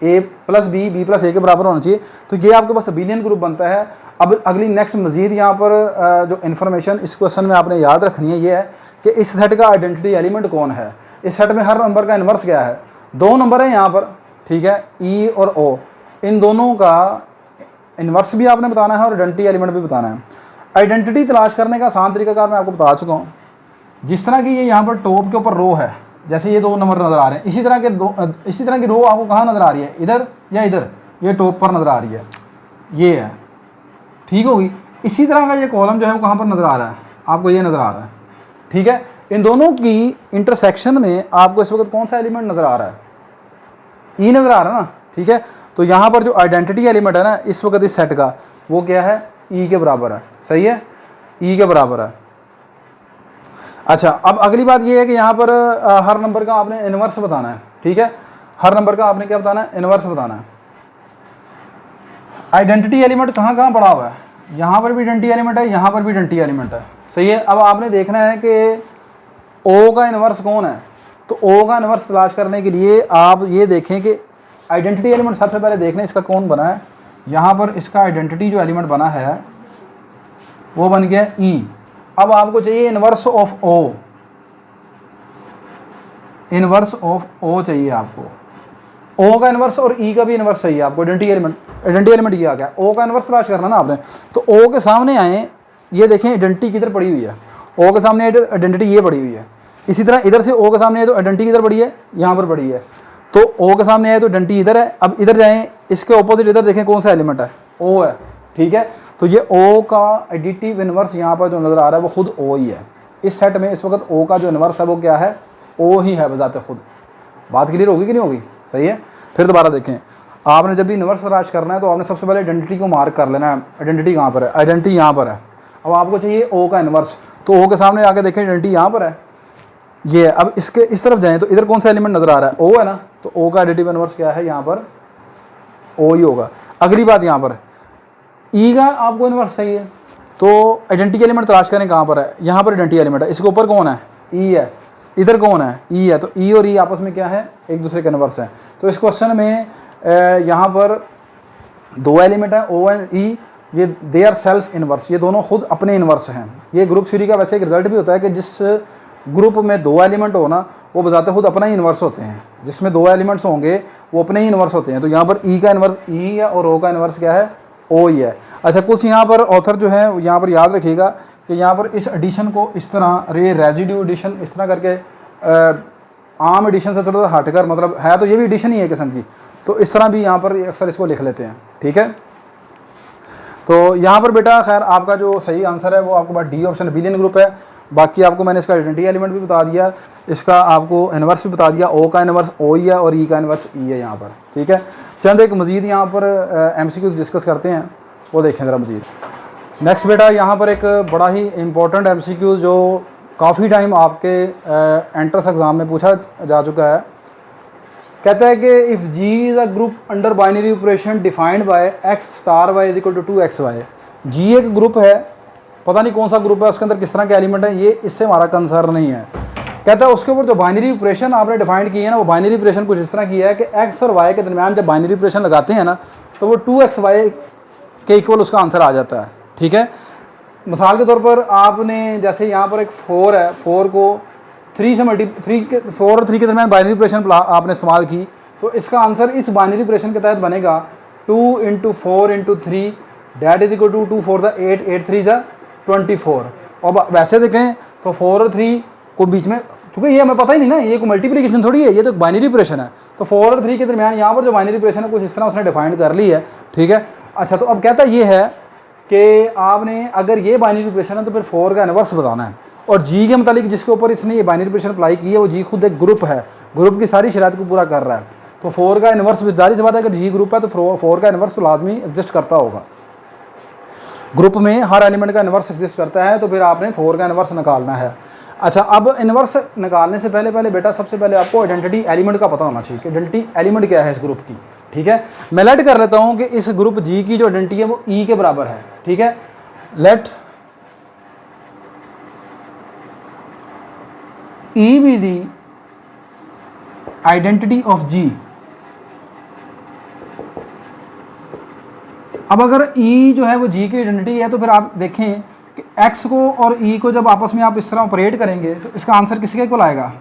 a प्लस बी प्लस ए के बराबर होना चाहिए। तो ये आपके पास बिलियन ग्रुप बनता है। अब अगली नेक्स्ट मजीद यहाँ पर जो इन्फॉर्मेशन इस क्वेश्चन में आपने याद रखनी है ये है कि इस सेट का आइडेंटिटी एलिमेंट कौन है। इस सेट में हर नंबर का इन्वर्स क्या है, 2 नंबर है यहाँ पर, ठीक है, ई और ओ, इन दोनों का इन्वर्स भी आपने बताना है और आइडेंटिटी एलिमेंट भी बताना है। आइडेंटिटी तलाश करने का आसान तरीकाकार मैं आपको बता चुका हूँ। जिस तरह की ये यहाँ पर टॉप के ऊपर रो है, जैसे ये 2 नंबर नज़र आ रहे हैं, इसी तरह की रो आपको कहाँ नज़र आ रही है, इधर या इधर, ये टॉप पर नज़र आ रही है, ये है, ठीक होगी। इसी तरह का ये कॉलम जो है वो कहाँ पर नज़र आ रहा है, आपको ये नज़र आ रहा है, ठीक है। इन दोनों की इंटरसेक्शन में आपको इस वक्त कौन सा एलिमेंट नज़र आ रहा है, ई नज़र आ रहा है ना, ठीक है। तो यहाँ पर जो आइडेंटिटी एलिमेंट है ना इस वक्त इस सेट का, वो क्या है, ई के बराबर है, सही है, ई के बराबर है। अच्छा, अब अगली बात ये है कि यहाँ पर हर नंबर का आपने इन्वर्स बताना है, ठीक है, हर नंबर का आपने क्या बताना है, इन्वर्स बताना है। आइडेंटिटी एलिमेंट कहाँ कहाँ पड़ा हुआ है, यहाँ पर भी आइडेंटिटी एलिमेंट है, यहाँ पर भी आइडेंटिटी एलिमेंट है, सही है। अब आपने देखना है कि ओ का इन्वर्स कौन है। तो ओ का इन्वर्स तलाश करने के लिए आप ये देखें कि आइडेंटिटी एलिमेंट सबसे पहले देख लें इसका कौन बना है। यहाँ पर इसका आइडेंटिटी जो एलिमेंट बना है वो बन गया ई। अब आपको चाहिए inverse of O, inverse of O चाहिए आपको, ओ का इन्वर्स और ई का भी इन्वर्स चाहिए आपको। आइडेंटिटी एलिमेंट ये आ गया, ओ का इन्वर्स तलाश करना ना आपने। तो ओ के सामने आए, ये देखें आइडेंटिटी किधर पड़ी हुई है, ओ के सामने आइडेंटिटी ये पड़ी हुई है। इसी तरह इधर से ओ के सामने आए तो आइडेंटिटी किधर पड़ी है, यहाँ पर पड़ी है। तो ओ के सामने आए तो आइडेंटिटी इधर है। अब इधर जाएँ, इसके ऑपोजिट इधर देखें कौन सा एलिमेंट है, ओ है, ठीक है। तो ये ओ का एडिटिव इन्वर्स यहाँ पर जो नज़र आ रहा है वो खुद ओ ही है। इस सेट में इस वक्त ओ का जो इन्वर्स है वो क्या है, ओ ही है बजाते खुद। बात क्लियर होगी कि नहीं होगी, सही है। फिर दोबारा देखें, आपने जब भी इन्वर्स तलाश करना है तो आपने सबसे पहले आइडेंटिटी को मार्क कर लेना है। आइडेंटिटी कहाँ पर है, आइडेंटिटी यहाँ पर है। अब आपको चाहिए ओ का इन्वर्स, तो ओ के सामने आके देखें आइडेंटिटी यहाँ पर है, ये है। अब इसके इस तरफ जाएँ तो इधर कौन सा एलिमेंट नज़र आ रहा है, ओ है ना। तो ओ का एडिटिव इन्वर्स क्या है, यहाँ पर ओ ही होगा। अगली बात यहाँ पर ई का आपको इन्वर्स चाहिए, तो आइडेंटिटी एलिमेंट तलाश करें कहाँ पर है, यहाँ पर आइडेंटिटी एलिमेंट है। इसके ऊपर कौन है, ई है, इधर कौन है, ई है। तो ई और ई आपस में क्या है, एक दूसरे के इन्वर्स है। तो इस क्वेश्चन में यहाँ पर 2 एलिमेंट है, ओ एंड ई, ये दे आर सेल्फ इन्वर्स, ये दोनों खुद अपने इन्वर्स हैं। ये ग्रुप थ्योरी का वैसे एक रिजल्ट भी होता है कि जिस ग्रुप में 2 एलिमेंट हो ना वो बताते खुद अपना ही इन्वर्स होते हैं। जिसमें 2 एलिमेंट्स होंगे वो अपने ही इन्वर्स होते हैं। तो यहाँ पर ई का इन्वर्स ई है और ओ का इन्वर्स क्या है, ओ ही है। अच्छा, कुछ यहाँ पर ऑथर जो है यहाँ पर याद रखिएगा कि यहाँ पर इस एडिशन को इस तरह रेजिड्यू एडिशन इस तरह करके आम एडिशन से थोड़ा हटकर, मतलब है तो ये भी एडिशन ही है किस्म की, तो इस तरह भी यहाँ पर अक्सर इसको लिख लेते हैं, ठीक है। तो यहाँ पर बेटा खैर आपका जो सही आंसर है वो आपके पास डी ऑप्शन बिलियन ग्रुप है। बाकी आपको मैंने इसका आइडेंटिटी एलिमेंट भी बता दिया, इसका आपको इन्वर्स भी बता दिया, ओ का इन्वर्स ओ ही है और ई का इन्वर्स ई है यहाँ पर, ठीक है। चंद एक मज़ीद यहाँ पर एमसीक्यू डिस्कस करते हैं, वो देखें ज़रा मज़ीद। नेक्स्ट बेटा यहाँ पर एक बड़ा ही इम्पोर्टेंट एमसीक्यू जो काफ़ी टाइम आपके एंट्रेंस एग्ज़ाम में पूछा जा चुका है। कहता है कि if G is a group under binary operation defined by X star Y is equal to 2xy। G एक ग्रुप है, पता नहीं कौन सा ग्रुप है, उसके अंदर किस तरह के एलिमेंट है, ये इससे हमारा कंसर्न नहीं है। कहता है उसके ऊपर जो बाइनरी ऑपरेशन आपने डिफाइंड की है ना, वो बाइनरी ऑपरेशन कुछ इस तरह की है कि एक्स और वाई के दरमियान जब बाइनरी ऑपरेशन लगाते हैं ना तो वो 2xy के इक्वल उसका आंसर आ जाता है, ठीक है। मिसाल के तौर पर आपने जैसे यहाँ पर एक 4 है, 4 को 3 से 4 और 3 के दरमियान बाइनरी ऑपरेशन आपने इस्तेमाल की, तो इसका आंसर इस बाइनरी ऑपरेशन के तहत बनेगा 2 × 4 × 3 that is equal to 2 4 the 8 8 3 ज़ा 24। और वैसे देखें तो 4 और 3 को बीच में, चूँकि ये हमें पता ही नहीं ना, ये कोई मल्टीप्लिकेशन थोड़ी है, ये तो बाइनरी ऑपरेशन है। तो 4 और 3 के दरमियान यहाँ पर जो बाइनरी ऑपरेशन है कुछ इस तरह उसने डिफाइंड कर ली है, ठीक है। अच्छा, तो अब कहता ये है कि आपने अगर ये बाइनरी रिप्रेशन है तो फिर 4 का इनवर्स बताना है। और जी के मतलब जिसके ऊपर इसने ये बाइनरी रिप्रेशन अप्लाई की है वो जी खुद एक ग्रुप है, ग्रुप की सारी शरात को पूरा कर रहा है। तो 4 का इनवर्स भी जाहिर सी बात है, अगर जी ग्रुप है तो 4 का इनवर्स तो लाजमी एग्जिस्ट करता होगा। ग्रुप में हर एलिमेंट का इनवर्स एग्जिस्ट करता है, तो फिर आपने 4 का इनवर्स निकालना है। अच्छा, अब इनवर्स निकालने से पहले बेटा सबसे पहले आपको आइडेंटिटी एलिमेंट का पता होना चाहिए कि आइडेंटिटी एलिमेंट क्या है इस ग्रुप की। ठीक है, मैं लेट कर लेता हूँ कि इस ग्रुप जी की जो आइडेंटिटी है वो ई के बराबर है। ठीक है, let E be the identity of G. अब अगर ई जो है वो जी की आइडेंटिटी है तो फिर आप देखें कि एक्स को और ई को जब आपस में आप इस तरह ऑपरेट करेंगे तो इसका आंसर किसके इक्वल आएगा?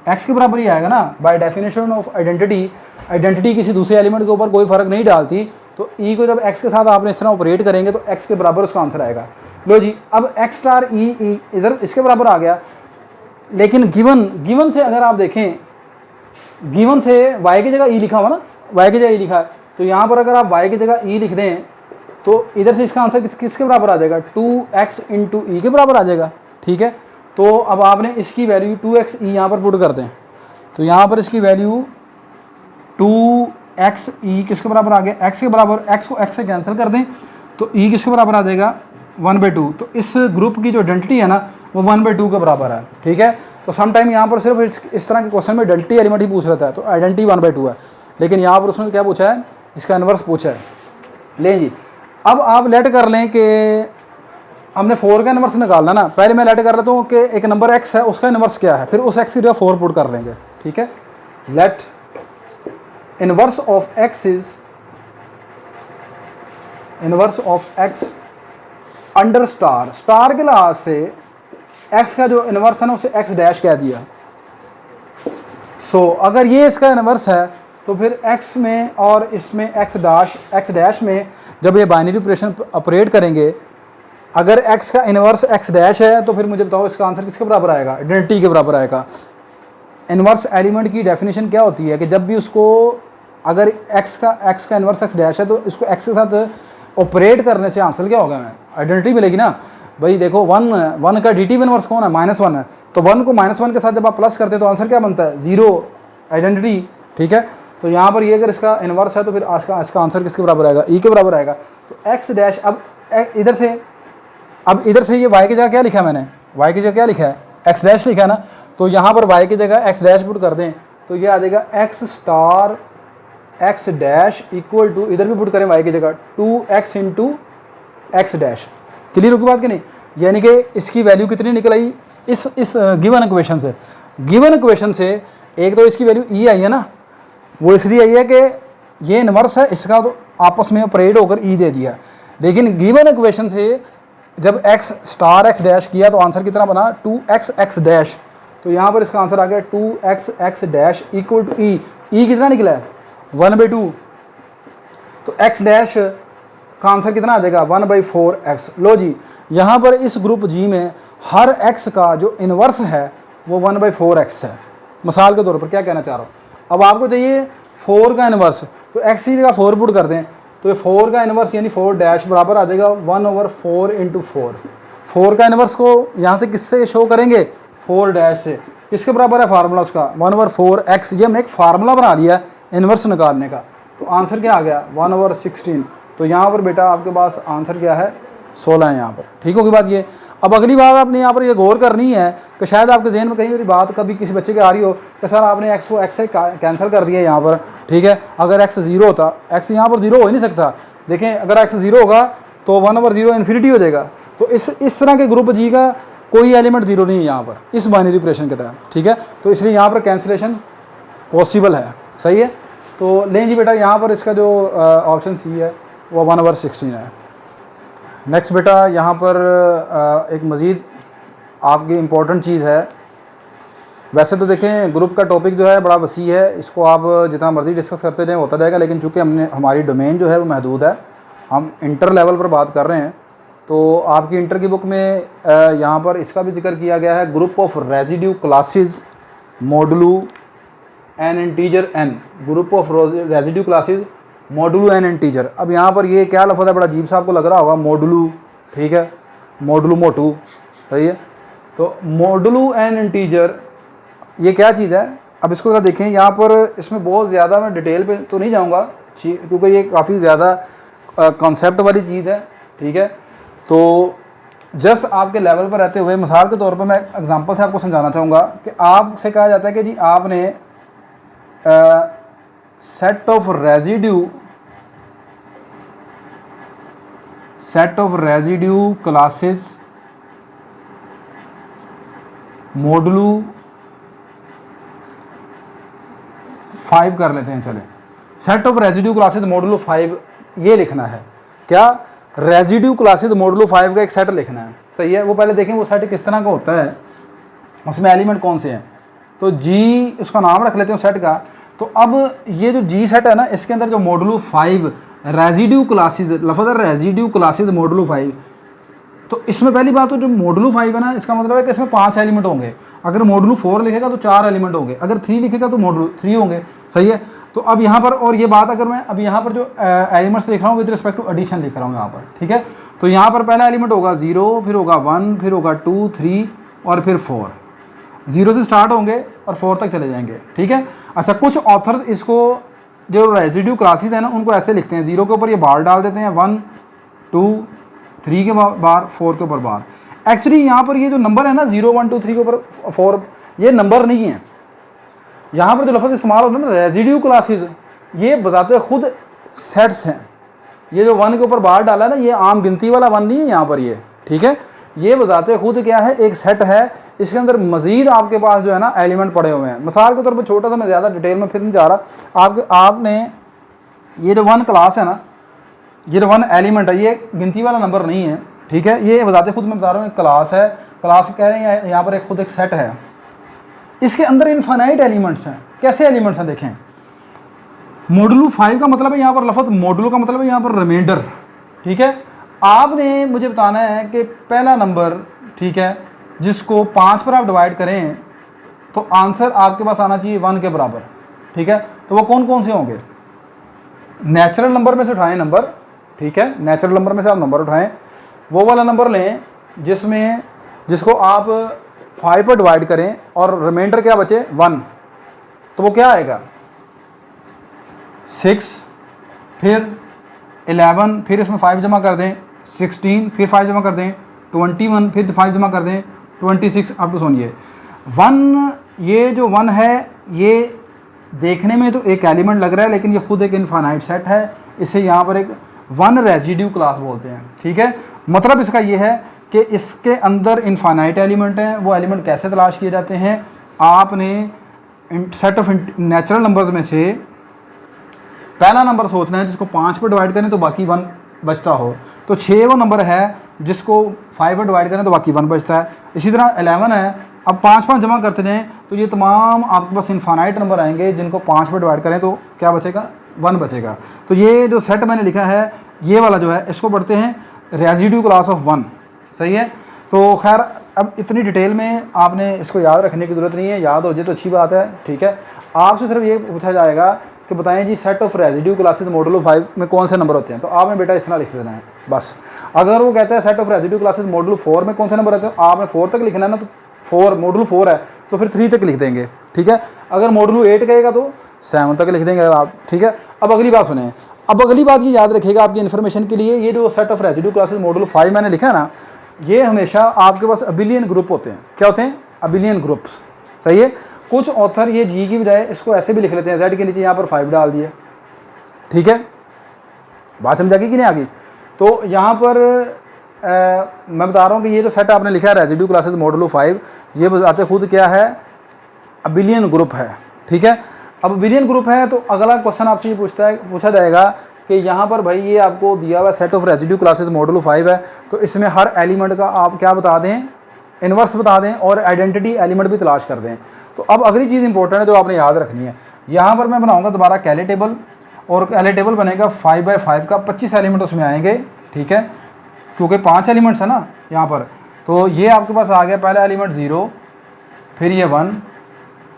एक्स के बराबर ही आएगा ना। By definition of identity, identity किसी दूसरे एलिमेंट के ऊपर कोई फ़र्क नहीं डालती, तो ई को जब एक्स के साथ आपने इस तरह ऑपरेट करेंगे तो एक्स के बराबर उसका आंसर आएगा। लो जी, अब एक्स स्टार ई इधर इसके बराबर आ गया, लेकिन गिवन से अगर आप देखें, गिवन से वाई की जगह ई लिखा हुआ ना, वाई की जगह ई लिखा है, तो यहाँ पर अगर आप वाई की जगह ई लिख दें तो इधर से इसका आंसर किसके बराबर आ जाएगा? 2x इंटू ई के बराबर आ जाएगा। ठीक है, तो अब आपने इसकी वैल्यू 2x ई यहाँ पर पुट कर दें, तो यहाँ पर इसकी वैल्यू 2x ई किसके बराबर आ गया? x के बराबर। x को x से कैंसिल कर दें तो e किसके बराबर आ जाएगा? 1/2। तो इस ग्रुप की जो आइडेंटिटी है ना वो 1/2 के बराबर है। ठीक है, तो सम टाइम यहाँ पर सिर्फ इस तरह के क्वेश्चन में आइडेंटिटी एलिमेंट ही पूछ रहता है, तो आइडेंटिटी 1/2 है, लेकिन यहाँ पर उसने क्या पूछा है? इसका इनवर्स पूछा है। लें जी, अब आप लेट कर लें कि हमने 4 का इनवर्स निकालना ना। पहले मैं लेट कर लेता हूँ कि एक नंबर x है, उसका इनवर्स क्या है, फिर उस x की जगह 4 पुट कर लेंगे। ठीक है, let inverse of x is inverse of x under star. Star के लिहाज से x का जो इनवर्स है ना उसे x डैश कह दिया। अगर ये इसका इनवर्स है तो फिर x में और इसमें x डैश में जब ये बाइनरी ऑपरेशन ऑपरेट करेंगे, अगर x का इनवर्स x डैश है तो फिर मुझे बताओ इसका आंसर किसके बराबर आएगा? आइडेंटिटी के बराबर आएगा। इनवर्स एलिमेंट की डेफिनेशन क्या होती है कि जब भी उसको अगर x का इनवर्स x डैश है तो इसको x के साथ ऑपरेट करने से आंसर क्या होगा? आइडेंटिटी मिलेगी ना भाई। देखो 1 का डी इनवर्स कौन है? -1 है, तो 1 को -1 के साथ जब आप प्लस करते हैं तो आंसर क्या बनता है? 0 आइडेंटिटी। ठीक है, तो यहाँ पर ये अगर इसका इनवर्स है तो फिर इसका आंसर किसके बराबर आएगा? ई के बराबर आएगा। तो x डैश, अब इधर से ये y की जगह क्या लिखा है मैंने? y की जगह क्या लिखा है? x डैश लिखा है ना, तो यहाँ पर y की जगह x डैश पुट कर दें तो ये आ जाएगा x star x dash equal to, इधर भी पुट करें y की जगह 2x into x dash. Clear होगी बात कि नहीं? यानी कि इसकी वैल्यू कितनी निकल आई इस गिवन इक्वेशन से? गिवन इक्वेशन से एक तो इसकी वैल्यू ई आई है ना, वो इसलिए आई है कि ये इनवर्स है इसका, तो आपस में ऑपरेट होकर ई दे दिया। लेकिन गिवन इक्वेशन से जब x स्टार x डैश किया तो आंसर कितना बना? 2x x dash. तो यहाँ पर इसका आंसर आ गया 2x x dash equal to E. E कितना निकला है? 1/2। तो x डैश का आंसर कितना आ जाएगा? 1/4x। लो जी, यहाँ पर इस ग्रुप जी में हर x का जो इनवर्स है वो 1/4x है। मिसाल के तौर पर क्या कहना चाह रहा हूँ, अब आपको चाहिए 4 का इनवर्स, तो x की जगह 4 पुट कर दें तो ये 4 का इनवर्स यानी 4 डैश बराबर आ जाएगा 1/4 इंटू 4। 4 का इनवर्स को यहाँ से किससे शो करेंगे? 4 डैश से। किसके बराबर है फार्मूला उसका? 1/4x। ये हमने एक फार्मूला बना लिया इनवर्स निकालने का, तो आंसर क्या आ गया? 1/16। तो यहाँ पर बेटा आपके पास आंसर क्या है? 16 है यहाँ पर। ठीक होगी बात ये। अब अगली बात आपने यहाँ पर ये गौर करनी है कि शायद आपके जहन में कहीं मेरी बात कभी किसी बच्चे के आ रही हो कि सर आपने x को x से कैंसिल कर दिया यहाँ पर। ठीक है, अगर x 0 होता, x यहाँ पर 0 हो ही नहीं सकता। देखें, अगर x 0 होगा तो 1/0 इन्फिनिटी हो जाएगा। तो इस तरह के ग्रुप जी का कोई एलिमेंट 0 नहीं है यहाँ पर इस बाइनरी ऑपरेशन के तहत। ठीक है, तो इसलिए यहाँ पर कैंसिलेशन पॉसिबल है। सही है, तो लें जी बेटा, यहाँ पर इसका जो ऑप्शन सी है वो 1/16 है। नेक्स्ट बेटा, यहाँ पर एक मज़ीद आपकी इम्पोर्टेंट चीज़ है। वैसे तो देखें ग्रुप का टॉपिक जो है बड़ा वसी है, इसको आप जितना मर्ज़ी डिस्कस करते जाएँ होता जाएगा, लेकिन चूँकि हमारी डोमेन जो है वो महदूद है, हम इंटर लेवल पर बात कर रहे हैं, तो आपकी इंटर की बुक में यहाँ पर इसका भी जिक्र किया गया है, group of residue classes modulo n integer n. Group of residue classes modulo n integer. अब यहाँ पर ये क्या लफ्ज़ है, बड़ा अजीब सा आपको लग रहा होगा, मॉडुलो, ठीक है, मॉडुलो मोटू, सही है। तो मॉडुलो एन इंटीजर ये क्या चीज़ है, अब इसको अगर देखें यहाँ पर, इसमें बहुत ज़्यादा मैं डिटेल पे तो नहीं जाऊँगा क्योंकि ये काफ़ी ज़्यादा कॉन्सेप्ट वाली चीज़ है, ठीक है। तो जस्ट आपके लेवल पर रहते हुए मिसाल के तौर पर मैं एग्जांपल से आपको समझाना चाहूँगा कि आपसे कहा जाता है कि जी आपने set of residue classes modulo 5 कर लेते हैं, चले, set of residue classes modulo 5 ये लिखना है। क्या, रेजिड्यू क्लासेस मॉडुलो 5 का एक सेट लिखना है, सही है। वो पहले देखें वो सेट किस तरह का होता है, उसमें एलिमेंट कौन से हैं। तो जी उसका नाम रख लेते हैं सेट का। तो अब ये जो जी सेट है ना, इसके अंदर जो मॉडुलो 5 रेजिड्यू क्लासेस, लफ्ज़ है रेजिड्यू क्लासेस मॉडुलो 5, तो इसमें पहली बात तो जो मॉडुलो 5 है ना, इसका मतलब है कि इसमें 5 एलिमेंट होंगे। अगर मॉडुलो 4 लिखेगा तो 4 एलिमेंट होंगे, अगर 3 लिखेगा तो मॉडुलो 3 होंगे, सही है। तो अब यहाँ पर, और ये बात अगर मैं अब यहाँ पर जो एलिमेंट्स लिख रहा हूँ विद रिस्पेक्ट टू एडिशन लिख रहा हूँ यहाँ पर, ठीक है। तो यहाँ पर पहला एलिमेंट होगा 0, फिर होगा 1, फिर होगा 2, 3 और फिर 4। 0 से स्टार्ट होंगे और 4 तक चले जाएंगे, ठीक है। अच्छा, कुछ ऑथर्स इसको जो रेजिड्यू क्लासेस है ना उनको ऐसे लिखते हैं, 0 के ऊपर ये बार डाल देते हैं, 1, 2, 3 के बार, 4 के ऊपर बार। एक्चुअली यहाँ पर ये जो नंबर है ना 0, 1, 2, 3 के ऊपर 4, ये नंबर नहीं है। यहाँ पर जो लफ्ज़ इस्तेमाल होता है ना रेजिड्यू क्लासेस, ये बजाते खुद सेट्स हैं। ये जो 1 के ऊपर बार डाला है ना, ये आम गिनती वाला 1 नहीं है यहाँ पर, ये ठीक है, ये बजाते खुद क्या है, एक सेट है। इसके अंदर मज़ीद आपके पास जो है ना एलिमेंट पड़े हुए हैं। मिसाल के तौर पर छोटा सा, मैं ज़्यादा डिटेल में फिर नहीं जा रहा, आपने ये जो 1 क्लास है ना, ये जो 1 एलिमेंट है, ये गिनती वाला नंबर नहीं है, ठीक है। ये बजाते खुद मैं बता रहा हूँ एक क्लास है, क्लास कह रहे हैं यहाँ पर एक खुद एक सेट है, इसके अंदर इनफाइनाइट एलिमेंट्स हैं। कैसे एलिमेंट्स हैं देखें, मॉडुलो 5 का मतलब है यहाँ पर लफ्ज़ मॉडुलो का मतलब है यहाँ पर रिमाइंडर, ठीक है। आपने मुझे बताना है कि पहला नंबर, ठीक है, जिसको 5 पर आप डिवाइड करें तो आंसर आपके पास आना चाहिए 1 के बराबर, ठीक है। तो वो कौन कौन से होंगे, नेचुरल नंबर में से उठाएं नंबर, ठीक है, नेचुरल नंबर में से आप नंबर उठाएं, वो वाला नंबर लें जिसको आप 5 पर डिवाइड करें और रिमाइंडर क्या बचे 1, तो वो क्या आएगा 6, फिर 11, फिर इसमें 5 जमा कर दें 16, फिर 5 जमा कर दें 21, फिर 5 जमा कर दें 26, अब तो सुनिए 1, ये जो 1 है ये देखने में तो एक एलिमेंट लग रहा है, लेकिन ये खुद एक इनफाइनाइट सेट है। इसे यहाँ पर एक 1 रेजिड्यू क्लास बोलते हैं, ठीक है। मतलब इसका ये है कि इसके अंदर इनफाइनाइट एलिमेंट हैं। वो एलिमेंट कैसे तलाश किए जाते हैं, आपने सेट ऑफ नेचुरल नंबर्स में से पहला नंबर सोचना है जिसको 5 पर डिवाइड करें तो बाकी 1 बचता हो। तो 6 वो नंबर है जिसको 5 पर डिवाइड करें तो बाकी 1 बचता है। इसी तरह 11 है, अब 5 जमा करते जाएँ तो ये तमाम आपके पास इनफाइनाइट नंबर आएंगे जिनको 5 पर डिवाइड करें तो क्या बचेगा, 1 बचेगा। तो ये जो सेट मैंने लिखा है ये वाला जो है इसको पढ़ते हैं रेजिड्यू क्लास ऑफ 1, सही है। तो खैर अब इतनी डिटेल में आपने इसको याद रखने की ज़रूरत नहीं है, याद हो जाए तो अच्छी बात है, ठीक है। आपसे सिर्फ ये पूछा जाएगा कि बताएं G set of residue classes modulo 5 में कौन से नंबर होते हैं, तो आपने बेटा इस तरह लिख देना है बस। अगर वो कहता है set of residue classes modulo 4 में कौन से नंबर होते हैं, आपने 4 तक लिखना है ना, तो 4 मॉडुलो 4 है तो फिर 3 तक लिख देंगे, ठीक है। अगर मॉडुलो 8 कहेगा तो 7 तक लिख देंगे आप, ठीक है। अब अगली बात सुने, अब अगली बात ये याद रखिएगा आपकी इन्फॉर्मेशन के लिए, ये जो set of residue classes modulo 5 मैंने लिखा है ना, ये हमेशा आपके पास अबिलियन ग्रुप होते हैं। क्या होते हैं, अबिलियन ग्रुप्स, सही है। कुछ ऑथर ये जी की बजाय इसको ऐसे भी लिख लेते हैं, जेड के नीचे यहाँ पर 5 डाल दिए, ठीक है। बात समझ आ गई कि नहीं आ गई। तो यहाँ पर मैं बता रहा हूँ कि ये जो सेट आपने लिखा है रेजिड्यू क्लासेस मॉडुलो 5, ये बताते खुद क्या है, अबिलियन ग्रुप है, ठीक है। अब अबिलियन ग्रुप है तो अगला क्वेश्चन आपसे ये पूछा जाएगा कि यहाँ पर भाई ये आपको दिया हुआ set of residue classes modulo 5 है, तो इसमें हर एलिमेंट का आप क्या बता दें, इन्वर्स बता दें और आइडेंटिटी एलिमेंट भी तलाश कर दें। तो अब अगली चीज़ इंपॉर्टेंट है जो आपने याद रखनी है, यहाँ पर मैं बनाऊँगा दोबारा कैले टेबल, और कैले टेबल बनेगा 5 बाई 5 का, 25 एलिमेंट उसमें आएंगे, ठीक है, क्योंकि 5 एलिमेंट्स है ना यहाँ पर। तो ये आपके पास आ गया पहला एलिमेंट 0, फिर ये 1,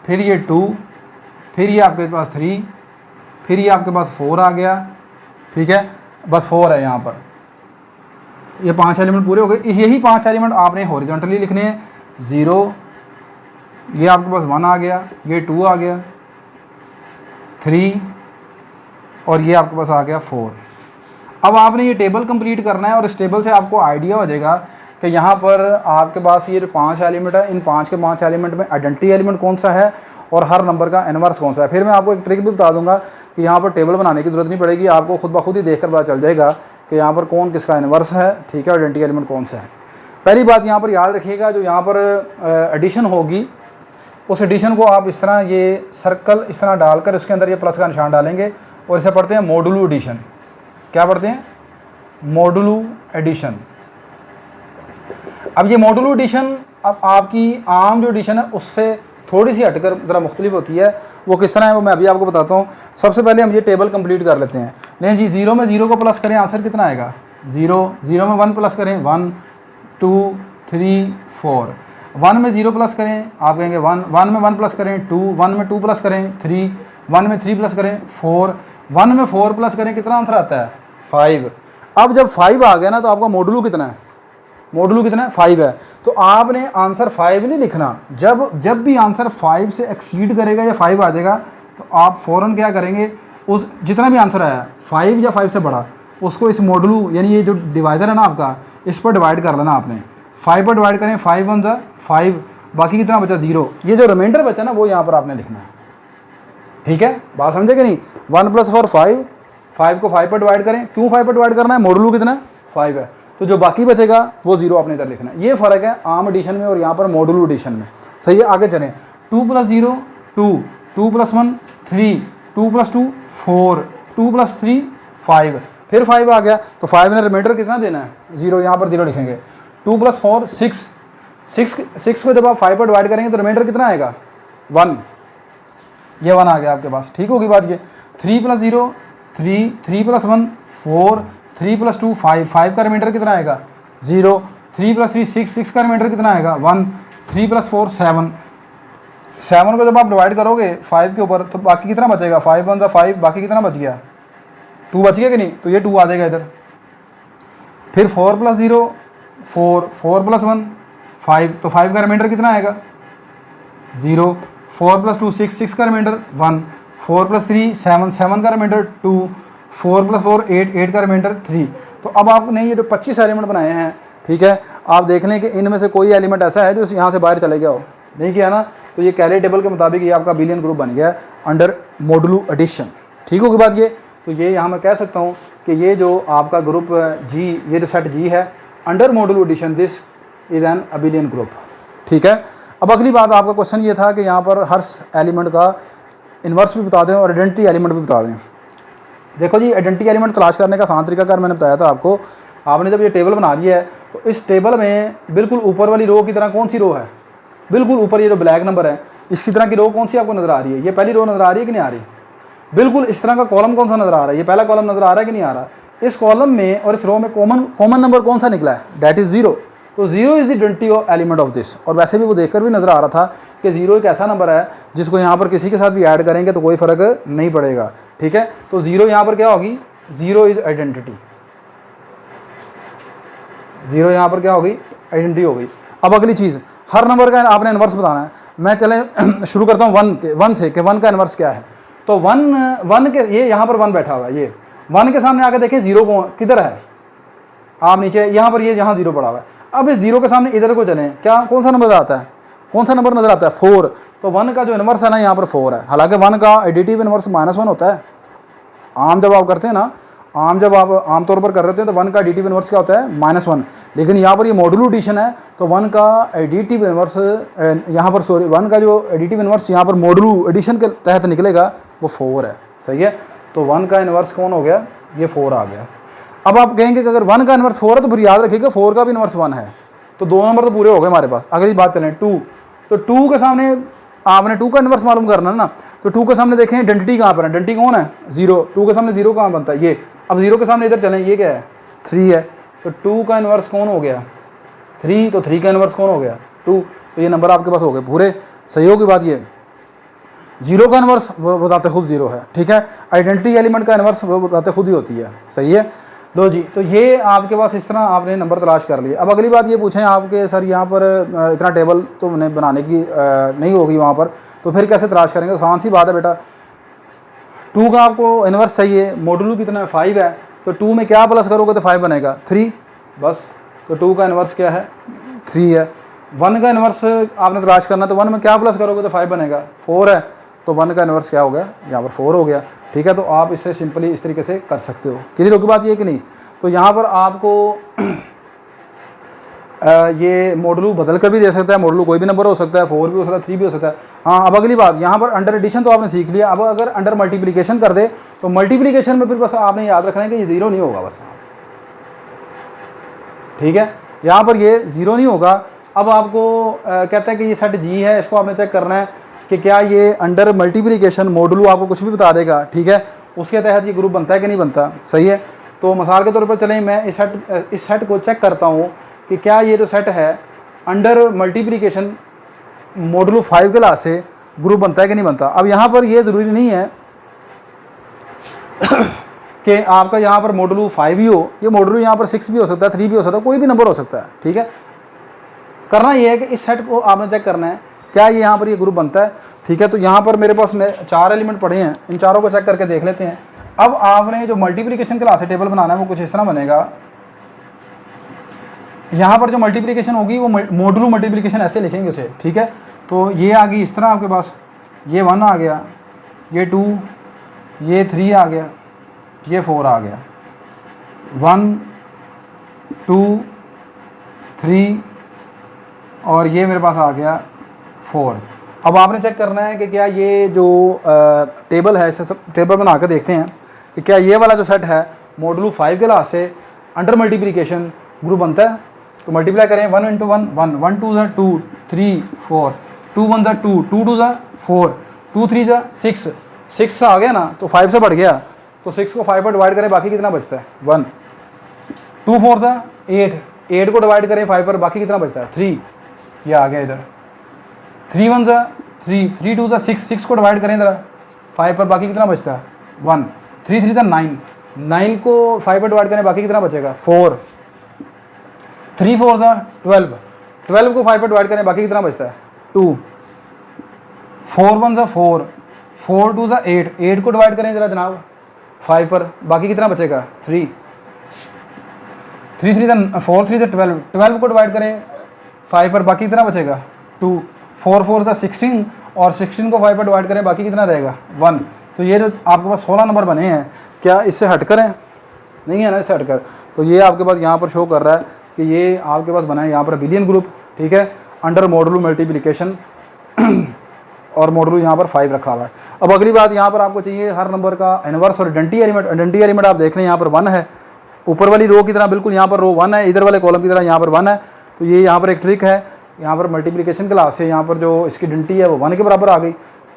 फिर ये 2, फिर ये आपके पास 3, फिर ये आपके पास 4 आ गया, ठीक है, बस 4 है यहाँ पर। ये 5 एलिमेंट पूरे हो गए। यही 5 एलिमेंट आपने हॉरिजॉन्टली लिखने हैं। 0, ये आपके पास 1 आ गया, ये 2 आ गया, 3 और ये आपके पास आ गया 4। अब आपने ये टेबल कंप्लीट करना है और इस टेबल से आपको आइडिया हो जाएगा कि यहाँ पर आपके पास ये 5 एलिमेंट है, इन 5 के 5 एलिमेंट में आइडेंटिटी एलिमेंट कौन सा है और हर नंबर का इनवर्स कौन सा है। फिर मैं आपको एक ट्रिक भी बता दूंगा कि यहाँ पर टेबल बनाने की ज़रूरत नहीं पड़ेगी, आपको खुद ब खुद ही देखकर पता चल जाएगा कि यहाँ पर कौन किसका इनवर्स है, ठीक है, आइडेंटिटी एलिमेंट कौन सा है। पहली बात यहाँ पर याद रखिएगा, जो यहाँ पर एडिशन होगी उस एडिशन को आप इस तरह ये सर्कल इस तरह डालकर उसके अंदर ये प्लस का निशान डालेंगे और इसे पढ़ते हैं मॉडुलो एडिशन। क्या पढ़ते हैं? Modulo addition. अब ये मॉडुलो एडिशन अब आपकी आम जो एडिशन है उससे थोड़ी सी हटकर ज़रा मुख्तलिफ होती है। वो किस तरह है वो मैं अभी आपको बताता हूँ। सबसे पहले हम ये टेबल कंप्लीट कर लेते हैं। नहीं जी, 0 में 0 को प्लस करें, आंसर कितना आएगा? 0। 0 में 1 प्लस करें, 1 2 3 4। 1 में 0 प्लस करें, आप कहेंगे 1। 1 में 1 प्लस करें 2। 1 में 2 प्लस करें 3। 1 में 3 प्लस करें 4। 1 में 4 प्लस करें, कितना आंसर आता है? 5। अब जब 5 आ गया ना तो आपका मॉडुलो कितना है? मॉडुलो कितना है? 5 है। तो आपने आंसर 5 नहीं लिखना। जब भी आंसर 5 से एक्सीड करेगा या 5 आ जाएगा तो आप फ़ौरन क्या करेंगे, उस जितना भी आंसर आया 5 या 5 से बड़ा, उसको इस मॉडुलो यानी ये जो डिवाइज़र है ना आपका, इस पर डिवाइड कर लेना आपने। 5 पर डिवाइड करें, 5 1 जा 5, बाकी कितना बचा? 0। ये जो रिमाइंडर बचा ना वो यहाँ पर आपने लिखना है। ठीक है, बात समझे कि नहीं? 1 + 4 5। 5 को 5 पर डिवाइड करें। क्यों 5 पर डिवाइड करना है? मॉडुलो कितना है? 5 है। तो जो बाकी बचेगा वो 0 आपने इधर लिखना है। ये फ़र्क है आम एडिशन में और यहाँ पर मॉडुलो एडिशन में। सही है, आगे चलें। 2 + 0 2, 2 + 1 3, 2 + 2 4, 2 + 3 5, फिर 5 आ गया तो 5 ने रिमाइंडर कितना देना है? 0। यहाँ पर 0 लिखेंगे। 2 + 4 6, 6 को जब आप 5 पर डिवाइड करेंगे तो रिमाइंडर कितना आएगा? 1। ये 1 आ गया आपके पास। ठीक होगी बात ये। 3 + 0 3, 3 + 1 4, 3 + 2 5, 5 का रिमाइंडर कितना आएगा? 0। 3 + 3 6, 6 का रिमाइंडर कितना आएगा? 1। 3 + 4 7, 7 को जब आप डिवाइड करोगे 5 के ऊपर तो बाकी कितना बचेगा? 5 1 5, बाकी कितना बच गया? 2 बच गया कि नहीं? तो ये 2 आ जाएगा इधर। फिर 4 + 0 4, 4 + 1 5, तो 5 का रिमाइंडर कितना आएगा? 0। 4 + 2 6, 6 का रिमाइंडर 1। 4 + 3 7, 7 का रिमाइंडर 2। 4 + 4 8, 8 का रिमाइंडर 3। तो अब आपने ये जो 25 एलिमेंट बनाए हैं, ठीक है, आप देख लें कि इनमें से कोई एलिमेंट ऐसा है जो यहाँ से बाहर चले गया हो। नहीं किया ना, तो ये कैले टेबल के मुताबिक ये आपका बिलियन ग्रुप बन गया है अंडर मॉडुलो एडिशन। ठीक होगी बात ये। तो ये यहाँ मैं कह सकता हूँ कि ये जो आपका ग्रुप जी, ये जो सेट जी है under modulo addition, this is an abelian group. ठीक है। अब अगली बात, आपका क्वेश्चन ये था कि यहाँ पर हर एलिमेंट का इन्वर्स भी बता दें और आइडेंटिटी एलिमेंट भी बता दें। देखो जी, आइडेंटिटी एलिमेंट तलाश करने का आसान तरीकाकार मैंने बताया था आपको। आपने जब ये टेबल बना दिया है तो इस टेबल में बिल्कुल ऊपर वाली रो की तरह कौन सी रो है? बिल्कुल ऊपर ये जो ब्लैक नंबर है इसकी तरह की रो कौन सी आपको नज़र आ रही है? ये पहली रो नज़र आ रही है कि नहीं आ रही? बिल्कुल इस तरह का कॉलम कौन सा नज़र आ रहा है? ये पहला कॉलम नज़र आ रहा है कि नहीं आ रहा? इस कॉलम में और इस रो में कॉमन नंबर कौन सा निकला है? That is 0। तो 0 is the identity element of this. और वैसे भी वो देखकर भी नज़र आ रहा था कि 0 एक ऐसा नंबर है जिसको यहाँ पर किसी के साथ भी ऐड करेंगे तो कोई फ़र्क नहीं पड़ेगा। ठीक है, तो 0 यहाँ पर क्या होगी? 0 इज़ आइडेंटिटी। 0 यहाँ पर क्या होगी? आइडेंटिटी हो गई। अब अगली चीज़, हर नंबर का आपने इन्वर्स बताना है। मैं चले शुरू करता हूँ 1 से कि 1 का इन्वर्स क्या है। तो 1 के ये यहाँ पर 1 बैठा हुआ है, ये 1 के सामने आकर देखें 0 को किधर है? आप नीचे यहाँ पर ये जहाँ 0 पड़ा हुआ है। अब इस 0 के सामने इधर को चलें, क्या कौन सा नंबर आता है? कौन सा नंबर नजर आता है? 4। तो 1 का जो इन्वर्स है ना यहाँ पर 4 है। हालांकि 1 का एडिटिव इन्वर्स -1 होता है। आम जब आप करते हैं ना, जब आप आमतौर पर कर रहे होते हैं तो 1 का एडिटिव इन्वर्स क्या होता है? -1। लेकिन यहाँ पर ये मॉडुलो एडिशन है तो 1 का एडिटिव इन्वर्स यहाँ पर 1 का जो एडिटिव इन्वर्स यहाँ पर मॉडुलो एडिशन के तहत निकलेगा वो 4 है। सही है, तो 1 का इन्वर्स कौन हो गया? ये 4 आ गया। अब आप कहेंगे कि अगर 1 का इन्वर्स 4 है तो फिर याद रखिएगा 4 का भी इन्वर्स 1 है। तो 2 नंबर तो पूरे हो गए हमारे पास। अगली बात चलें 2। तो 2 के सामने आपने 2 का इन्वर्स मालूम करना है ना, तो 2 के सामने देखें आइडेंटिटी कहाँ पर है? आइडेंटिटी कौन है? 0। 2 के सामने 0 कहाँ बनता है? ये। अब 0 के सामने इधर चलें, ये क्या है? 3 है। तो 2 का इन्वर्स कौन हो गया? 3। तो 3 का इन्वर्स कौन हो गया? 2। तो ये नंबर आपके पास हो गए पूरे। सही होगी बात ये। ज़ीरो का इन्वर्स वो बताते खुद ज़ीरो है, ठीक है। आइडेंटिटी एलिमेंट का इन्वर्स वो बताते खुद ही होती है, सही है। लो जी, तो ये आपके पास इस तरह आपने नंबर तलाश कर लिए। अब अगली बात ये पूछें आपके सर यहाँ पर इतना टेबल तो उन्हें बनाने की नहीं होगी वहाँ पर, तो फिर कैसे तलाश करेंगे? आसान सी बात है बेटा, 2 का आपको इन्वर्स चाहिए, मॉडुलो कितना है 5 है, तो 2 में क्या प्लस करोगे तो 5 बनेगा 3, बस। तो 2 का इन्वर्स क्या है 3 है। 1 का इन्वर्स आपने तलाश करना, तो 1 में क्या प्लस करोगे तो 5 बनेगा 4 है, तो 1 का इन्वर्स क्या हो गया यहाँ पर 4 हो गया, ठीक है। तो आप इससे सिंपली इस तरीके से कर सकते हो। क्लियर होगी बात ये कि नहीं? तो यहाँ पर आपको ये मॉडुलो बदल कर भी दे सकता है, मॉडुलो कोई भी नंबर हो सकता है, 4 भी हो सकता है, 3 भी हो सकता है। हाँ, अब अगली बात यहाँ पर अंडर एडिशन तो आपने सीख लिया। अब अगर अंडर मल्टीप्लिकेशन कर दे तो मल्टीप्लिकेशन में फिर बस आपने याद रखना है कि ये ज़ीरो नहीं होगा बस, ठीक है। यहाँ पर ये ज़ीरो नहीं होगा। अब आपको कहता है कि ये सेट जी है, इसको आपने चेक करना है कि क्या ये अंडर मल्टीप्लिकेशन मॉडुलो आपको कुछ भी बता देगा, ठीक है, उसके तहत ये ग्रुप बनता है कि नहीं बनता, सही है। तो मिसाल के तौर पर चलें, मैं इस सेट को चेक करता हूँ कि क्या ये जो सेट है अंडर मल्टीप्लिकेशन मॉडुलो 5 के लिहाज से ग्रुप बनता है कि नहीं बनता। अब यहाँ पर ये ज़रूरी नहीं है कि आपका यहाँ पर मॉडुलो 5 ही हो, ये मॉडुलो यहाँ पर 6 भी हो सकता है, 3 भी हो सकता है, कोई भी नंबर हो सकता है, ठीक है। करना ये है कि इस सेट को आपने चेक करना है क्या ये यहाँ पर ये ग्रुप बनता है, ठीक है। तो यहाँ पर मेरे पास 4 एलिमेंट पड़े हैं, इन चारों को चेक करके देख लेते हैं। अब आपने जो मल्टीप्लिकेशन क्लास से टेबल बनाना है वो कुछ इस तरह बनेगा। यहाँ पर जो मल्टीप्लिकेशन होगी वो मॉडुलो मल्टीप्लिकेशन ऐसे लिखेंगे उसे, ठीक है। तो ये आ गई इस तरह आपके पास, ये 1 आ गया, ये 2, ये 3 आ गया, ये 4 आ गया, 1 2 3 और ये मेरे पास आ गया 4। अब आपने चेक करना है कि क्या ये जो टेबल है, इसे सब टेबल बना कर देखते हैं कि क्या ये वाला जो सेट है मॉडुलो 5 के लिहाज से अंडर मल्टीप्लिकेशन ग्रुप बनता है। तो मल्टीप्लाई करें, 1 × 1 1, 1 2 2 3 4, 2 1 2, 2 2 4, 2 3 6, 6 आ गया ना, तो 5 से बढ़ गया, तो 6 को 5 पर डिवाइड करें, बाकी कितना बचता है 1, 2 4 8, 8 को डिवाइड करें 5 पर, बाकी कितना बचता है 3, ये आ गया इधर। 3 1 3, 3 2 6, 6 को डिवाइड करें इधर 5 पर, बाकी कितना बचता है 1, 3 3 9, 9 को 5 पर डिवाइड करें, बाकी कितना बचेगा 4, 3 4 12, 12 को 5 पर डिवाइड करें, बाकी कितना बचता है 2, 4 1 4, 4 2 8, 8 को डिवाइड करें जरा जनाब 5 पर, बाकी कितना बचेगा 3, 3 3 4 3 12, 12 को डिवाइड करें 5 पर, बाकी कितना बचेगा 2, 4 4 16 और 16 को 5 पर डिवाइड करें, बाकी कितना रहेगा 1। तो ये जो आपके पास 16 नंबर बने हैं, क्या इससे हटकर हैं? नहीं है ना, इससे हटकर। तो ये आपके पास यहाँ पर शो कर रहा है कि ये आपके पास बना है यहाँ पर बिलियन ग्रुप, ठीक है, अंडर मॉडुलो मल्टीप्लिकेशन और मॉडुलो यहाँ पर 5 रखा हुआ है। अब अगली बात यहाँ पर आपको चाहिए हर नंबर का इनवर्स और आइडेंटिटी एलिमेंट। आइडेंटिटी एलिमेंट आप देख लें यहाँ पर 1 है, ऊपर वाली रो की तरह बिल्कुल यहाँ पर रो 1 है, इधर वाले कॉलम की तरह यहाँ पर 1 है। तो ये यहाँ पर एक ट्रिक है, यहाँ पर मल्टीप्लिकेशन क्लास से यहाँ पर जो इसकी आइडेंटिटी है वो 1 के बराबर आ गई।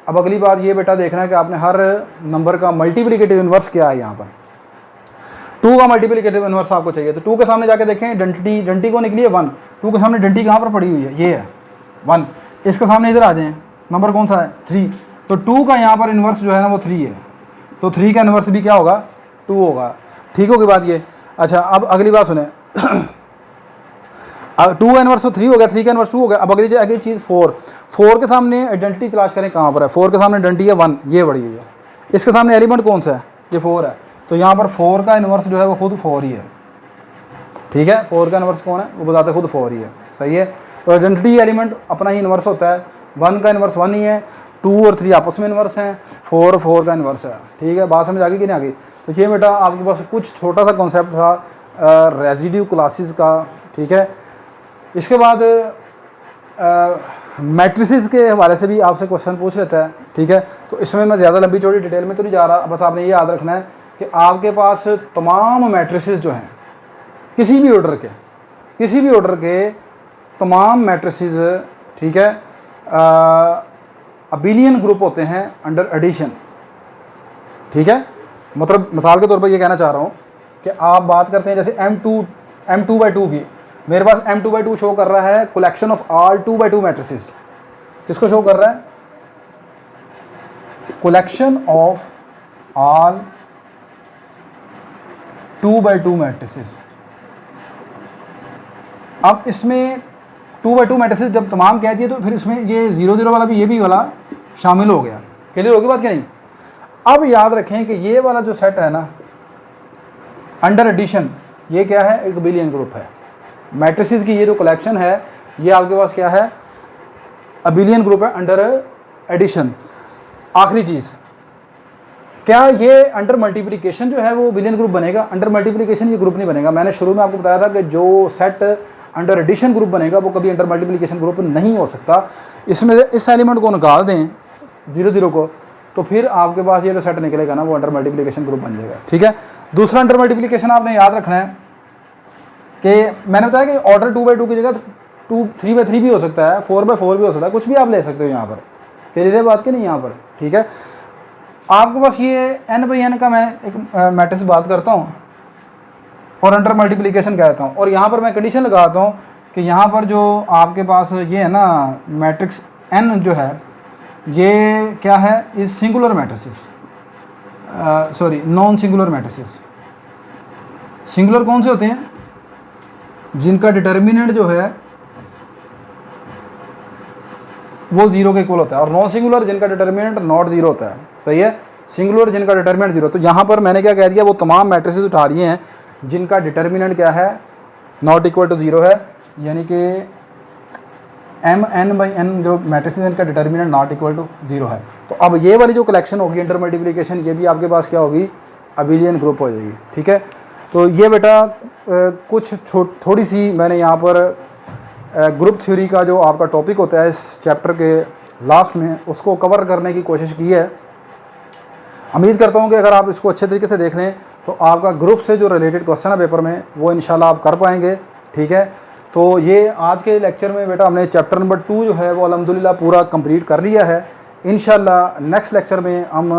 अब अगली बात ये बेटा देखना है कि आपने हर नंबर का मल्टीप्लिकेटिव इन्वर्स क्या है। यहाँ पर 2 का मल्टीप्लिकेटिव इन्वर्स आपको चाहिए, तो 2 के सामने जाके देखें आइडेंटिटी को निकली है 1, 2 के सामने आइडेंटिटी कहाँ पर पड़ी हुई है, ये है 1, इसके सामने इधर आ जाएँ, नंबर कौन सा है 3, तो 2 का यहाँ पर इन्वर्स जो है ना वो 3 है, तो 3 का इन्वर्स भी क्या होगा 2 होगा। ठीक होगी बात ये। अच्छा, अब अगली बात सुने 2 का इन्वर्स तो 3 हो गया, 3 का इन्वर्स 2 हो गया। अब अगली चीज़ 4 के सामने आइडेंटिटी तलाश करें कहाँ पर है। 4 के सामने आइडेंटिटी है 1, ये बड़ी हुई है, इसके सामने एलिमेंट कौन सा है, ये 4 है, तो यहाँ पर 4 का इन्वर्स जो है वो खुद 4 ही है, ठीक है। 4 का इन्वर्स कौन है वो बताते खुद 4 ही है, सही है। तो आइडेंटिटी एलिमेंट अपना ही इन्वर्स होता है, 1 का इन्वर्स 1 ही है, 2 और 3 आपस में इन्वर्स हैं, 4 का इन्वर्स है, ठीक है। बात समझ आ गई कि नहीं आ गई? तो ये बेटा आपके पास कुछ छोटा सा कॉन्सेप्ट था रेजिड्यू क्लासेस का, ठीक है। इसके बाद मैट्रिसेस के हवाले से भी आपसे क्वेश्चन पूछ लेता है, ठीक है। तो इसमें मैं ज़्यादा लंबी चौड़ी डिटेल में तो नहीं जा रहा, बस आपने ये याद रखना है कि आपके पास तमाम मैट्रिसेस जो हैं किसी भी ऑर्डर के तमाम मैट्रिसेस, ठीक है, अबिलियन ग्रुप होते हैं अंडर एडिशन, ठीक है। मतलब मिसाल के तौर पर ये कहना चाह रहा हूँ कि आप बात करते हैं जैसे M2/2 की, मेरे पास M2/2 शो कर रहा है कलेक्शन ऑफ ऑल 2/2 मैट्रिसेस। किसको शो कर रहा है? collection of all 2x2 matrices. अब इसमें 2x2 मैट्रिसेस जब तमाम कह दिए तो फिर इसमें ये 0 0 वाला भी, ये भी वाला शामिल हो गया। क्लियर होगी बात क्या नहीं? अब याद रखें कि ये वाला जो सेट है ना अंडर एडिशन, ये क्या है? एक अबिलियन ग्रुप है। मैट्रिसेस की ये जो कलेक्शन है ये आपके पास क्या है? अबिलियन ग्रुप है अंडर एडिशन। आखिरी चीज़, क्या ये अंडर मल्टीप्लिकेशन जो है वो अबिलियन ग्रुप बनेगा? अंडर मल्टीप्लिकेशन ये ग्रुप नहीं बनेगा। मैंने शुरू में आपको बताया था कि जो सेट अंडर एडिशन ग्रुप बनेगा वो कभी अंडर मल्टीप्लिकेशन ग्रुप नहीं हो सकता। इसमें इस एलिमेंट को निकाल दें 0 0 को, तो फिर आपके पास ये जो सेट निकलेगा ना वो अंडर मल्टीप्लिकेशन ग्रुप बन जाएगा। ठीक है। दूसरा अंडर मल्टीप्लिकेशन आपने याद रखना है कि मैंने बताया कि ऑर्डर 2x2 की जगह 3x3 भी हो सकता है, 4x4 भी हो सकता है, कुछ भी आप ले सकते हो यहाँ पर। क्लियर है बात की नहीं यहाँ पर? ठीक है। आपके पास ये n/n का मैं एक मैट्रिक्स बात करता हूँ और अंडर मल्टीप्लिकेशन कहता हूँ, और यहाँ पर मैं कंडीशन लगाता हूँ कि यहाँ पर जो आपके पास ये है ना मैट्रिक्स n जो है ये क्या है? इस singular matrices, sorry non singular matrices. Singular कौन से होते हैं? जिनका डिटर्मिनेंट जो है वो 0 के इक्वल होता है, और नॉन सिंगुलर जिनका डिटर्मिनेंट नॉट 0 होता है। सही है। सिंगुलर जिनका डिटर्मिनेंट 0। तो यहाँ पर मैंने क्या कह दिया? वो तमाम मैट्रिसेस उठा लिए हैं जिनका डिटर्मिनेंट क्या है? नॉट इक्वल टू 0 है, यानी कि mn/n जो मैट्रिसेस इनका डिटर्मिनेंट नॉट इक्वल टू 0 है। तो अब ये वाली जो कलेक्शन होगी इंटर मल्टीप्लिकेशन, ये भी आपके पास क्या होगी? अबिलियन ग्रुप हो जाएगी। ठीक है। तो ये बेटा कुछ थोड़ी सी मैंने यहाँ पर ग्रुप थ्योरी का जो आपका टॉपिक होता है इस चैप्टर के लास्ट में, उसको कवर करने की कोशिश की है। उम्मीद करता हूँ कि अगर आप इसको अच्छे तरीके से देख लें तो आपका ग्रुप से जो रिलेटेड क्वेश्चन है पेपर में वो इंशाल्लाह आप कर पाएंगे। ठीक है। तो ये आज के लेक्चर में बेटा हमने चैप्टर नंबर 2 जो है वो अल्हम्दुलिल्लाह पूरा कंप्लीट कर लिया है। इंशाल्लाह नेक्स्ट लेक्चर में हम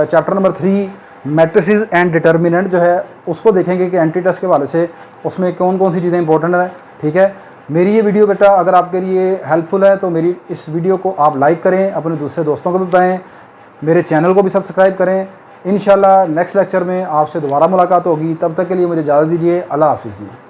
chapter number 3 matrices and determinant जो है उसको देखेंगे कि एंटी टेस्ट के हवाले से उसमें कौन कौन सी चीज़ें इंपॉर्टेंट हैं। ठीक है। मेरी ये वीडियो बेटा अगर आपके लिए हेल्पफुल है तो मेरी इस वीडियो को आप लाइक करें, अपने दूसरे दोस्तों को भी बताएं, मेरे चैनल को भी सब्सक्राइब करें। इंशाल्लाह नेक्स्ट लेक्चर में आपसे दोबारा मुलाकात होगी। तब तक के लिए मुझे इजाज़त दीजिए। अल्लाह हाफिज़।